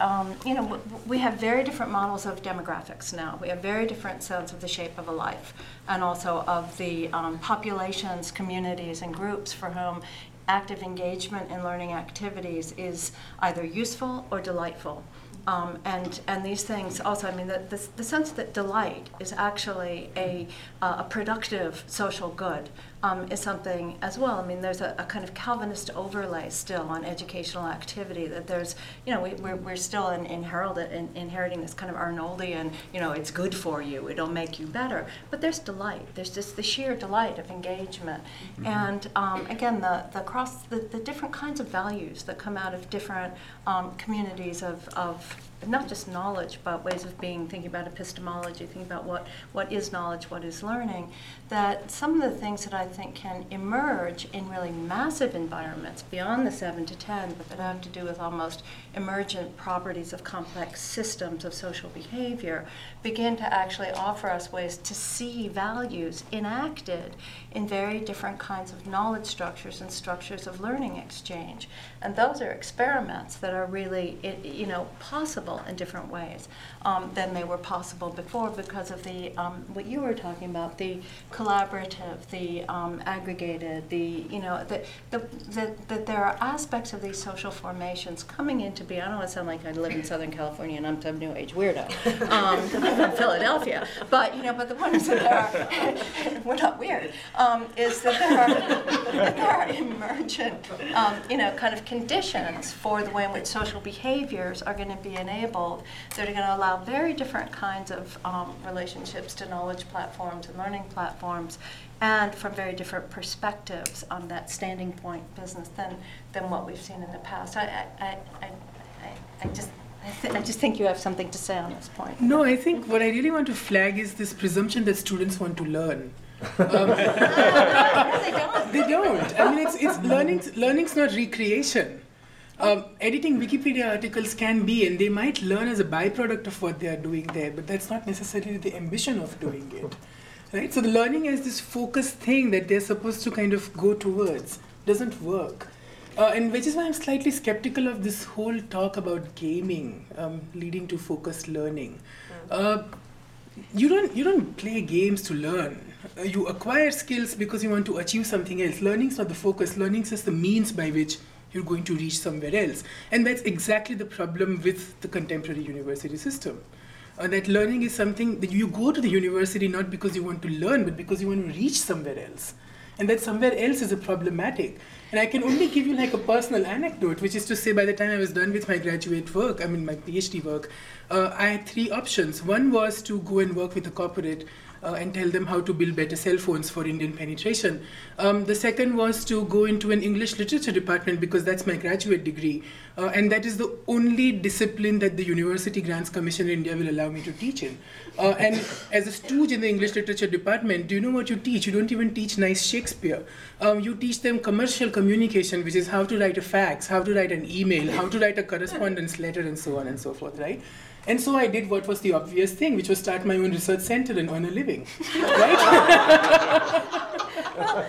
we have very different models of demographics now. We have very different sense of the shape of a life, and also of the populations, communities, and groups for whom active engagement in learning activities is either useful or delightful. And these things also, the sense that delight is actually a productive social good is something as well. I mean, there's a kind of Calvinist overlay still on educational activity, that there's, we're still inheriting this kind of Arnoldian, it's good for you, it'll make you better. But there's delight. There's just the sheer delight of engagement. Mm-hmm. And again, the different kinds of values that come out of different communities of not just knowledge, but ways of thinking about epistemology, thinking about what is knowledge, what is learning, that some of the things that I think can emerge in really massive environments beyond the 7 to 10, but that have to do with almost emergent properties of complex systems of social behavior, begin to actually offer us ways to see values enacted in very different kinds of knowledge structures and structures of learning exchange. And those are experiments that are really, possible in different ways than they were possible before, because of the what you were talking about, the collaborative, the aggregated, that there are aspects of these social formations coming into being. I don't want to sound like I live in Southern California and I'm some new age weirdo from Philadelphia, but the ones that are we're not weird. Is that there are emergent kind of conditions for the way in which social behaviors are going to be enabled, that are going to allow very different kinds of relationships to knowledge platforms and learning platforms, and from very different perspectives on that standing point business than what we've seen in the past. I just think you have something to say on this point. No, I think what I really want to flag is this presumption that students want to learn. They don't. I mean, it's learning's not recreation. Editing Wikipedia articles can be, and they might learn as a byproduct of what they are doing there, but that's not necessarily the ambition of doing it. Right? So the learning as this focused thing that they're supposed to kind of go towards doesn't work. And which is why I'm slightly skeptical of this whole talk about gaming leading to focused learning. You don't play games to learn. You acquire skills because you want to achieve something else. Learning's not the focus. Learning's just the means by which you're going to reach somewhere else. And that's exactly the problem with the contemporary university system. That learning is something that you go to the university not because you want to learn, but because you want to reach somewhere else. And that somewhere else is a problematic. And I can only give you like a personal anecdote, which is to say, by the time I was done with my graduate work, my PhD work, I had 3 options. One was to go and work with a corporate and tell them how to build better cell phones for Indian penetration. The second was to go into an English literature department, because that's my graduate degree. And that is the only discipline that the University Grants Commission in India will allow me to teach in. And as a stooge in the English literature department, do you know what you teach? You don't even teach nice Shakespeare. You teach them commercial communication, which is how to write a fax, how to write an email, how to write a correspondence letter, and so on and so forth, right? And so I did what was the obvious thing, which was start my own research center and earn a living, right? Well,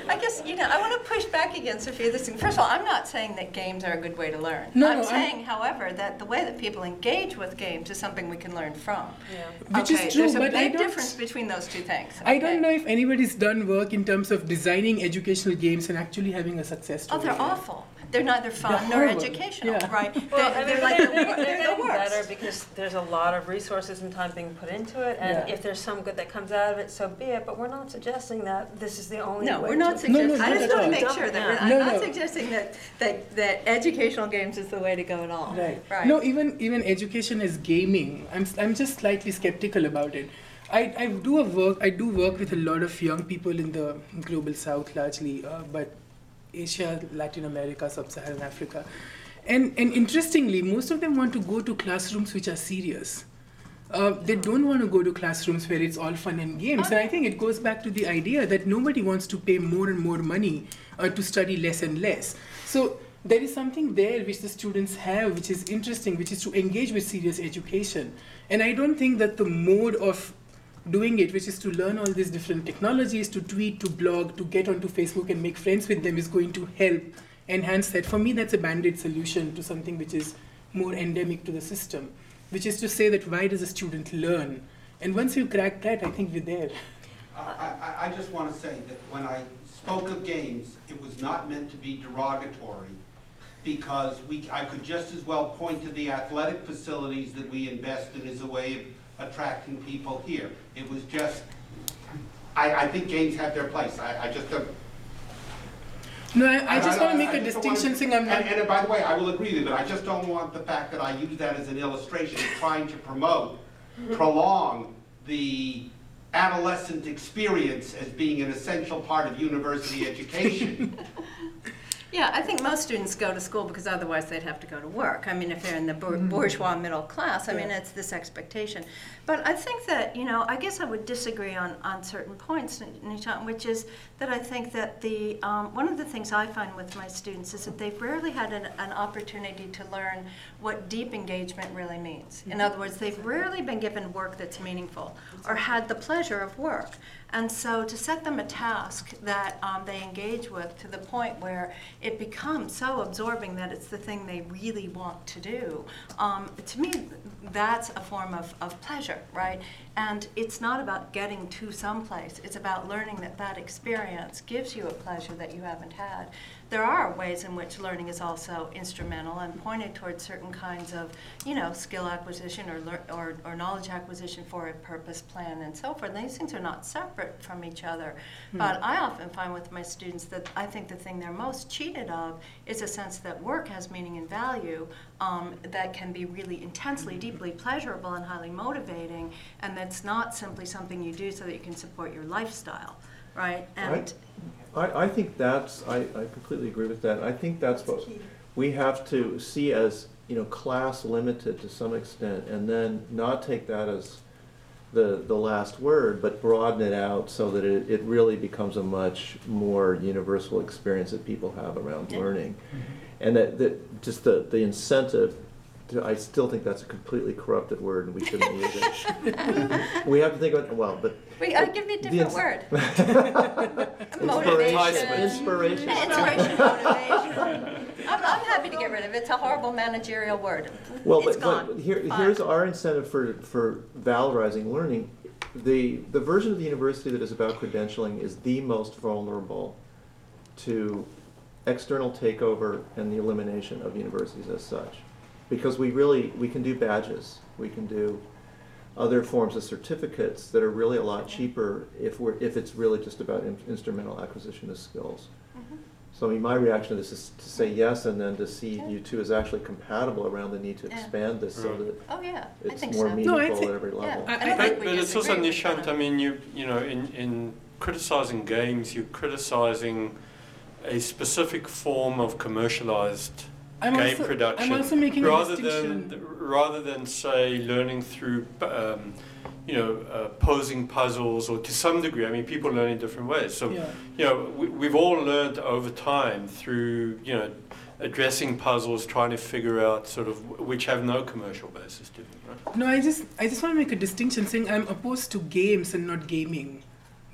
I guess, I want to push back against a few of these things. First of all, I'm not saying that games are a good way to learn. I'm saying, however, that the way that people engage with games is something we can learn from. Yeah. Which is true, there's a but big difference between those two things. I don't know if anybody's done work in terms of designing educational games and actually having a success story. Oh, they're awful. They're neither fun nor educational, right? Well, they're getting the worst. better because there's a lot of resources and time being put into it, and if there's some good that comes out of it, so be it. But we're not suggesting that this is the only way. No, we're not suggesting. I just want to make sure that I'm not no. suggesting that educational games is the way to go at all. Right. No, even education is gaming. I'm just slightly skeptical about it. I do work with a lot of young people in the global south largely, but Asia, Latin America, Sub-Saharan Africa. And interestingly, most of them want to go to classrooms which are serious. They don't want to go to classrooms where it's all fun and games. And I think it goes back to the idea that nobody wants to pay more and more money to study less and less. So there is something there which the students have, which is interesting, which is to engage with serious education. And I don't think that the mode of doing it, which is to learn all these different technologies, to tweet, to blog, to get onto Facebook and make friends with them, is going to help enhance that. For me, that's a band-aid solution to something which is more endemic to the system, which is to say that why does a student learn? And once you crack that, I think we're there. I just want to say that when I spoke of games, it was not meant to be derogatory, because I could just as well point to the athletic facilities that we invest in as a way of attracting people here. It was just, I think games have their place. I just don't. No, I just want to make a distinction saying I'm not. And by the way, I will agree with you, but I just don't want the fact that I use that as an illustration of trying to prolong the adolescent experience as being an essential part of university education. Yeah, I think most students go to school because otherwise they'd have to go to work. I mean, if they're in the bourgeois middle class, I mean, it's this expectation. But I think that, I guess I would disagree on certain points, Nishant, which is that I think that one of the things I find with my students is that they've rarely had an opportunity to learn what deep engagement really means. In other words, they've rarely been given work that's meaningful or had the pleasure of work. And so to set them a task that they engage with to the point where it becomes so absorbing that it's the thing they really want to do, to me, that's a form of pleasure, right? And it's not about getting to someplace. It's about learning that experience gives you a pleasure that you haven't had. There are ways in which learning is also instrumental and pointed towards certain kinds of, skill acquisition or knowledge acquisition for a purpose plan and so forth. And these things are not separate from each other. But I often find with my students that I think the thing they're most cheated of is a sense that work has meaning and value that can be really intensely, deeply pleasurable and highly motivating, and that's not simply something you do so that you can support your lifestyle, right? And I think I completely agree with that. I think that's what we have to see as, class limited to some extent, and then not take that as the last word, but broaden it out so that it really becomes a much more universal experience that people have around learning. And that just the incentive, I still think that's a completely corrupted word and we shouldn't use it. We have to think about, I'll give you a different word. Inspiration. Inspiration, motivation. I'm happy to get rid of it. It's a horrible managerial word. Well, it's but here's our incentive for valorizing learning. The version of the university that is about credentialing is the most vulnerable to external takeover and the elimination of universities as such. Because we can do badges, we can do other forms of certificates that are really a lot cheaper if it's really just about instrumental acquisition of skills. So I mean, my reaction to this is to say yes, and then to see U2 is actually compatible around the need to expand this so that it's more meaningful at every level. But it's also, Nishant, I mean, in criticizing games, you're criticizing a specific form of commercialized game production. I'm also making rather than say learning through posing puzzles, or to some degree, I mean, people learn in different ways. So we've all learned over time through addressing puzzles, trying to figure out sort of which have no commercial basis to them, right? No, I just want to make a distinction saying I'm opposed to games and not gaming.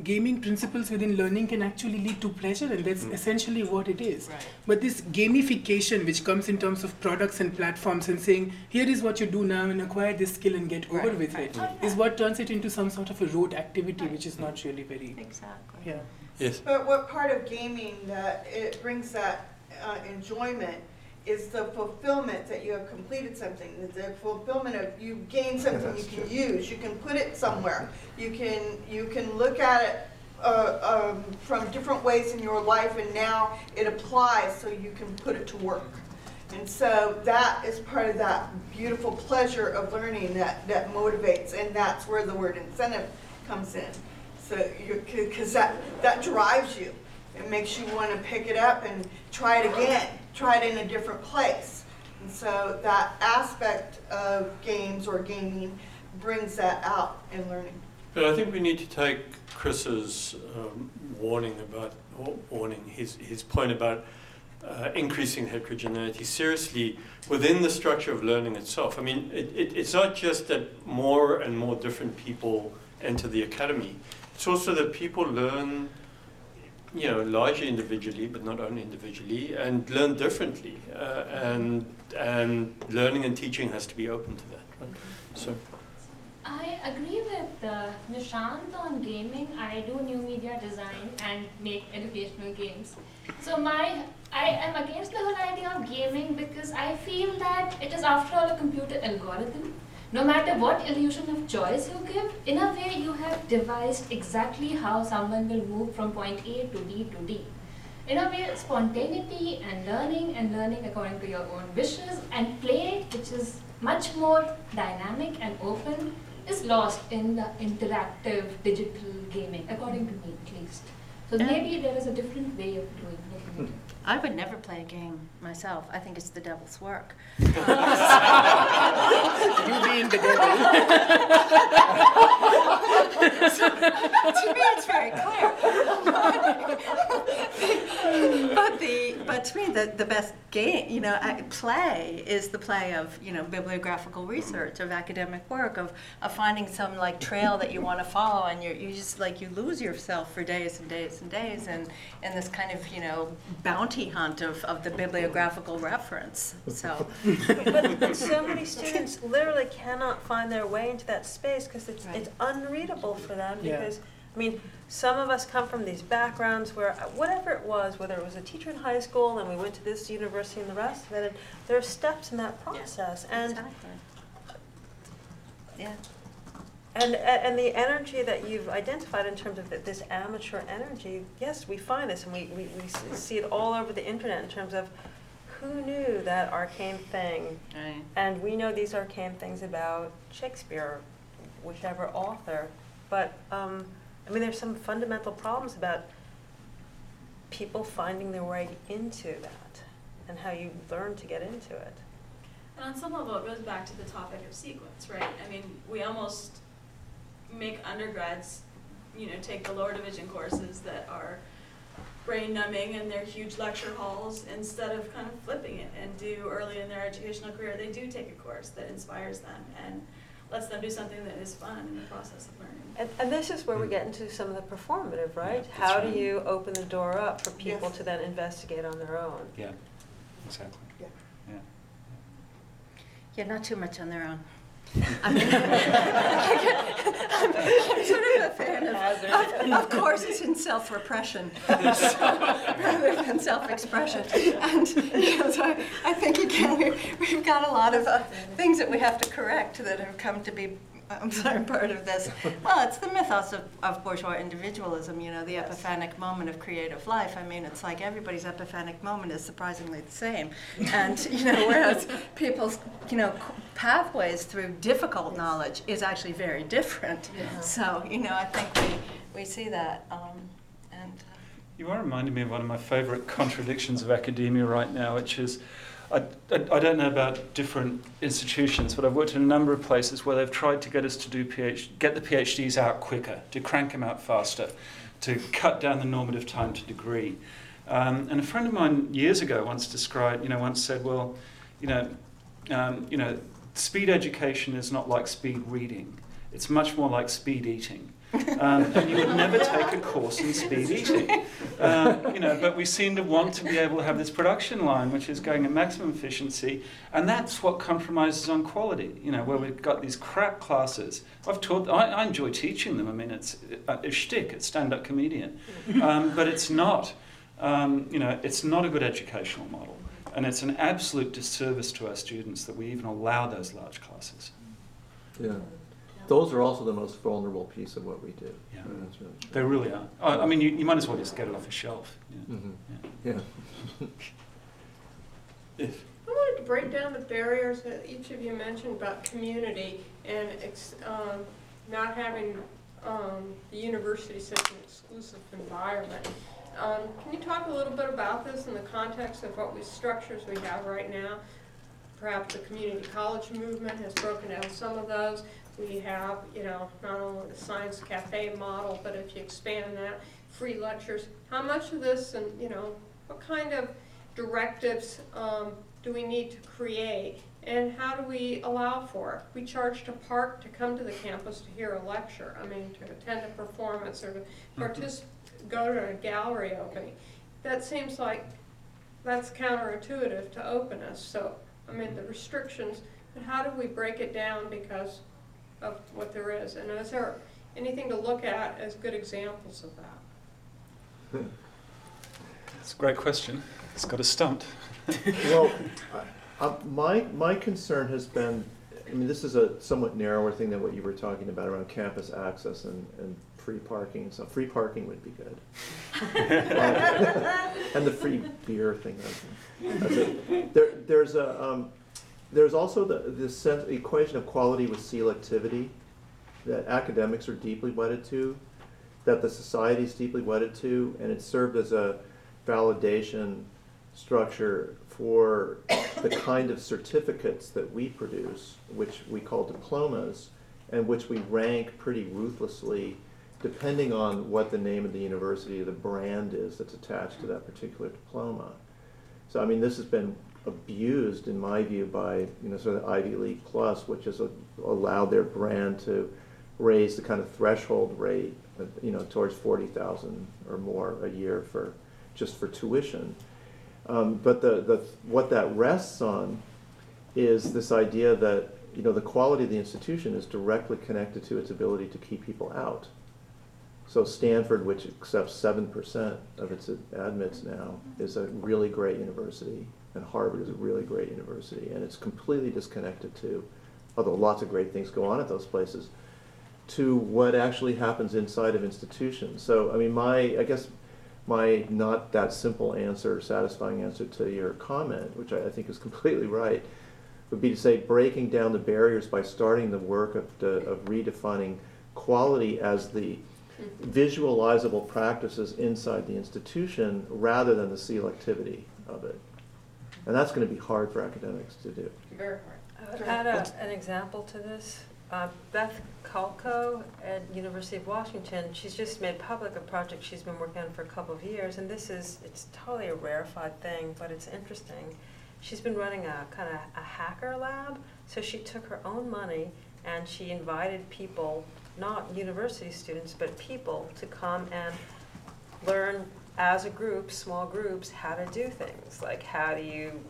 Gaming principles within learning can actually lead to pleasure, and that's essentially what it is. Right. But this gamification, which comes in terms of products and platforms and saying, here is what you do now and acquire this skill and get over with it, is what turns it into some sort of a rote activity, which is not really very... Exactly. Yeah. Yes. But what part of gaming that it brings that enjoyment is the fulfillment that you have completed something, the fulfillment of you gain something you can use, you can put it somewhere, you can look at it from different ways in your life, and now it applies so you can put it to work. And so that is part of that beautiful pleasure of learning that motivates, and that's where the word incentive comes in. So because that drives you. It makes you want to pick it up and try it again, try it in a different place. And so that aspect of games or gaming brings that out in learning. But I think we need to take Chris's his point about increasing heterogeneity seriously within the structure of learning itself. I mean, it's not just that more and more different people enter the academy. It's also that people learn, largely individually, but not only individually, and learn differently. And learning and teaching has to be open to that. Right? So, I agree with Nishant on gaming. I do new media design and make educational games. So I am against the whole idea of gaming because I feel that it is, after all, a computer algorithm. No matter what illusion of choice you give, in a way you have devised exactly how someone will move from point A to B to D. In a way, spontaneity and learning according to your own wishes, and play, which is much more dynamic and open, is lost in the interactive digital gaming, according to me at least. So maybe there is a different way of looking at it. I would never play a game myself. I think it's the devil's work. You being the devil. To me, it's very clear. But to me, the best game, play is the play of, bibliographical research, of academic work, of finding some trail that you want to follow, and you just you lose yourself for days and days and days, and this kind of bounty hunt of the bibliographical reference. So, but so many students literally cannot find their way into that space because it's unreadable for them. Because I mean, some of us come from these backgrounds where whatever it was, whether it was a teacher in high school and we went to this university and the rest of it, and there are steps in that process. And And the energy that you've identified in terms of this amateur energy, yes, we find this, and we see it all over the internet in terms of who knew that arcane thing. Right. And we know these arcane things about Shakespeare, whichever author. But, there's some fundamental problems about people finding their way into that and how you learn to get into it. And on some level, it goes back to the topic of sequence, right? I mean, we almost make undergrads, take the lower division courses that are brain numbing and they're huge lecture halls, instead of kind of flipping it and do early in their educational career, they do take a course that inspires them and lets them do something that is fun in the process of learning. And this is where we get into some of the performative, right? Yeah, how do you open the door up for people to then investigate on their own? Yeah, exactly. Yeah, not too much on their own. I'm sort of a fan of courses in self-repression rather than self-expression. And so I think we've got a lot of things that we have to correct that have come to be part of this. Well, it's the mythos of bourgeois individualism, the epiphanic moment of creative life. I mean, it's like everybody's epiphanic moment is surprisingly the same. And, whereas people's, pathways through difficult knowledge is actually very different. Yeah. So, I think we see that. You are reminding me of one of my favorite contradictions of academia right now, which is, I don't know about different institutions, but I've worked in a number of places where they've tried to get us to get the PhDs out quicker, to crank them out faster, to cut down the normative time to degree. And a friend of mine years ago once said, well, speed education is not like speed reading. It's much more like speed eating. And you would never take a course in speed eating. But we seem to want to be able to have this production line which is going at maximum efficiency, and that's what compromises on quality, where we've got these crap classes. I enjoy teaching them. I mean, it's a shtick, it's stand-up comedian. But it's not, it's not a good educational model. And it's an absolute disservice to our students that we even allow those large classes. Yeah. Those are also the most vulnerable piece of what we do. Yeah. That's really true. They really are. I mean, you might as well just get it off the shelf. Yeah. Mm-hmm. Yeah. I wanted to break down the barriers that each of you mentioned about community and not having the university such an exclusive environment. Can you talk a little bit about this in the context of what structures we have right now? Perhaps the community college movement has broken down some of those. We have, not only the science cafe model, but if you expand that, free lectures. How much of this and, what kind of directives do we need to create, and how do we allow for it? We charge to park to come to the campus to hear a lecture, to attend a performance or to go to a gallery opening. That seems like that's counterintuitive to openness. So, the restrictions, but how do we break it down because of what there is? And is there anything to look at as good examples of that? That's a great question. It's got us stumped. Well, my concern has been, this is a somewhat narrower thing than what you were talking about around campus access and free parking. So free parking would be good. And the free beer thing. There's also the equation of quality with selectivity that academics are deeply wedded to, that the society is deeply wedded to, and it's served as a validation structure for the kind of certificates that we produce, which we call diplomas, and which we rank pretty ruthlessly depending on what the name of the university or the brand is that's attached to that particular diploma. So this has been abused, in my view, by sort of Ivy League Plus, which has allowed their brand to raise the kind of threshold rate, towards $40,000 or more a year for tuition. But what that rests on is this idea that the quality of the institution is directly connected to its ability to keep people out. So Stanford, which accepts 7% of its admits now, is a really great university, and Harvard is a really great university, and it's completely disconnected to, although lots of great things go on at those places, to what actually happens inside of institutions. So I guess my not that simple answer, satisfying answer to your comment, which I think is completely right, would be to say breaking down the barriers by starting the work of redefining quality as the visualizable practices inside the institution rather than the selectivity of it. And that's going to be hard for academics to do. Very hard. Add an example to this. Beth at University of Washington, she's just made public a project she's been working on for a couple of years, and it's totally a rarefied thing, but it's interesting. She's been running a kind of a hacker lab, so she took her own money and she invited people, not university students, but people to come and learn as a group, small groups, how to do things. Like how do you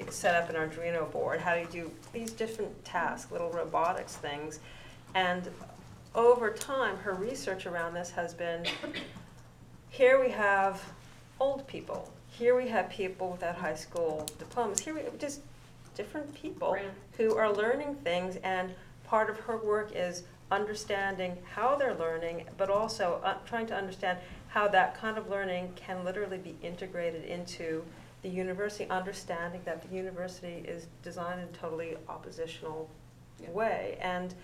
set up an Arduino board? How do you do these different tasks, little robotics things? And over time, her research around this has been, here we have old people. Here we have people without high school diplomas. Here we have just different people who are learning things, and part of her work is understanding how they're learning, but also trying to understand how that kind of learning can literally be integrated into the university, understanding that the university is designed in a totally oppositional way. And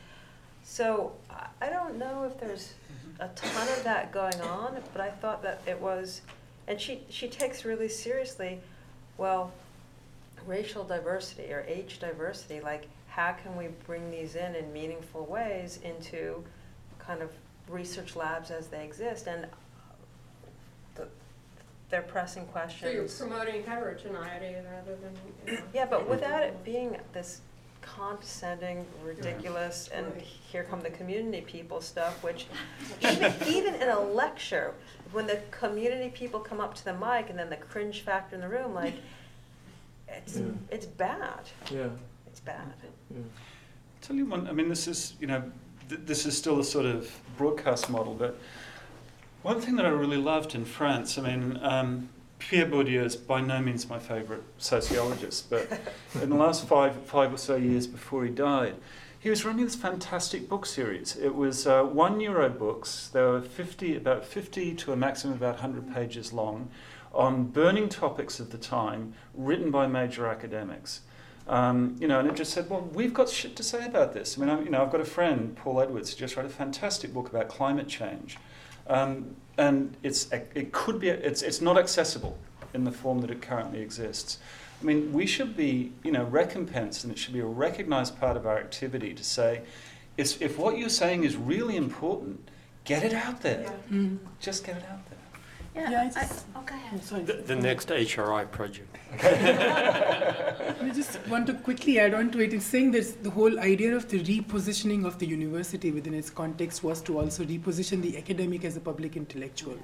so I don't know if there's a ton of that going on, but I thought that it was, and she takes really seriously, well, racial diversity or age diversity, like how can we bring these in meaningful ways into kind of research labs as they exist? And their pressing So questions. you're promoting heterogeneity rather than, you know. Yeah, but without it being this condescending, ridiculous, and here come the community people stuff, which even in a lecture, when the community people come up to the mic and then the cringe factor in the room, like, it's bad. Yeah. It's bad. Yeah. Tell you one, I mean, this is, you know, this is still a sort of broadcast model, but one thing that I really loved in France, I mean, Pierre Bourdieu is by no means my favourite sociologist, but in the last five or so years before he died, he was running this fantastic book series. It was €1 books. They were about 50 to a maximum of about 100 pages long, on burning topics of the time, written by major academics. You know, and it just said, well, we've got shit to say about this. I mean, I've got a friend, Paul Edwards, who just wrote a fantastic book about climate change. And it's not accessible in the form that it currently exists. I mean, we should be, you know, recompensed, and it should be a recognized part of our activity to say, if what you're saying is really important, get it out there. Yeah. Mm. Just get it out there. Yeah, go ahead. The next HRI project. I just want to quickly add on to it. It's saying that the whole idea of the repositioning of the university within its context was to also reposition the academic as a public intellectual.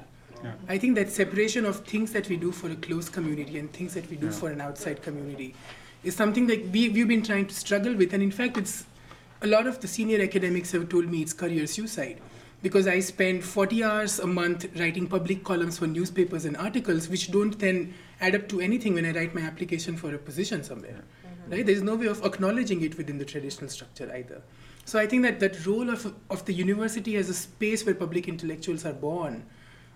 Yeah. I think that separation of things that we do for a close community and things that we do for an outside community is something that we've been trying to struggle with. And in fact, it's a lot of the senior academics have told me it's career suicide. Because I spend 40 hours a month writing public columns for newspapers and articles, which don't then add up to anything when I write my application for a position somewhere. Mm-hmm. Right? There's no way of acknowledging it within the traditional structure either. So I think that role of the university as a space where public intellectuals are born,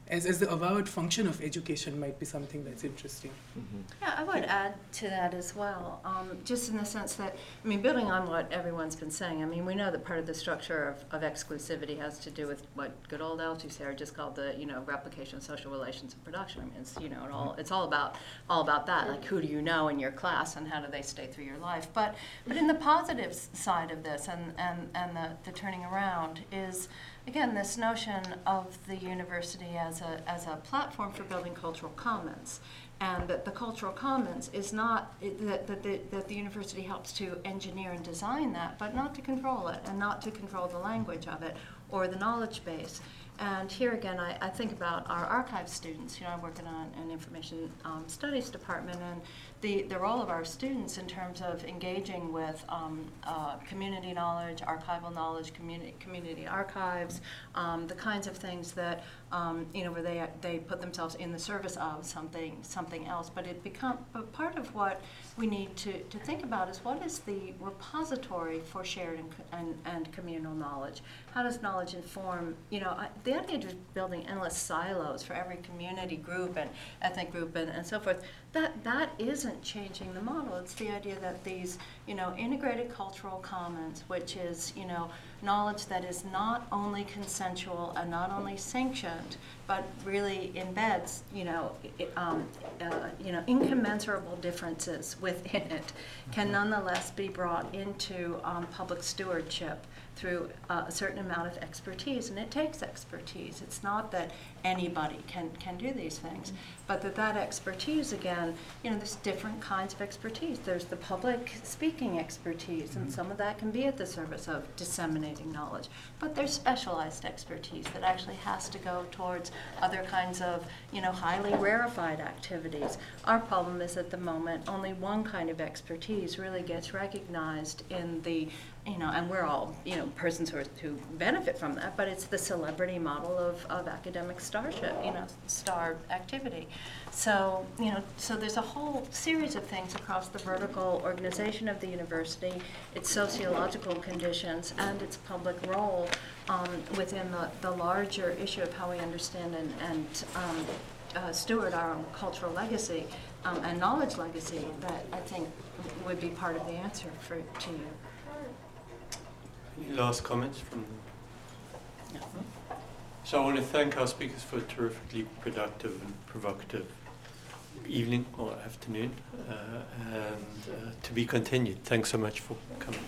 as the avowed function of education, might be something that's interesting. Mm-hmm. Yeah, I would add to that as well, just in the sense that, I mean, building on what everyone's been saying, I mean, we know that part of the structure of exclusivity has to do with what good old Althusser just called the, you know, replication of social relations and production. I mean, it's, you know, it's all about that, like who do you know in your class and how do they stay through your life. But in the positive side of this and the turning around is, again, this notion of the university as a platform for building cultural commons, and that the cultural commons is not that the university helps to engineer and design that, but not to control it and not to control the language of it or the knowledge base. And here again, I think about our archive students. You know, I'm working on an information studies department, and the role of our students in terms of engaging with community knowledge, archival knowledge, community archives, the kinds of things that you know, where they put themselves in the service of something else. But part of what we need to think about is what is the repository for shared and communal knowledge? How does knowledge inform, you know, the idea of just building endless silos for every community group and ethnic group and so forth, that isn't changing the model. It's the idea that these, you know, integrated cultural commons, which is, you know, knowledge that is not only consensual and not only sanctioned, but really embeds, you know, incommensurable differences within it, can nonetheless be brought into public stewardship through a certain amount of expertise, and it takes expertise. It's not that anybody can do these things, but that expertise, again, you know, there's different kinds of expertise. There's the public speaking expertise, and some of that can be at the service of disseminating knowledge, but there's specialized expertise that actually has to go towards other kinds of, you know, highly rarefied activities. Our problem is at the moment only one kind of expertise really gets recognized in the, you know, and we're all, you know, persons who benefit from that, but it's the celebrity model of academic starship, you know, star activity. So, you know, so there's a whole series of things across the vertical organization of the university, its sociological conditions, and its public role within the larger issue of how we understand and steward our own cultural legacy and knowledge legacy that I think would be part of the answer to you. Any last comments from them? No. So I want to thank our speakers for a terrifically productive and provocative evening or afternoon, and to be continued. Thanks so much for coming.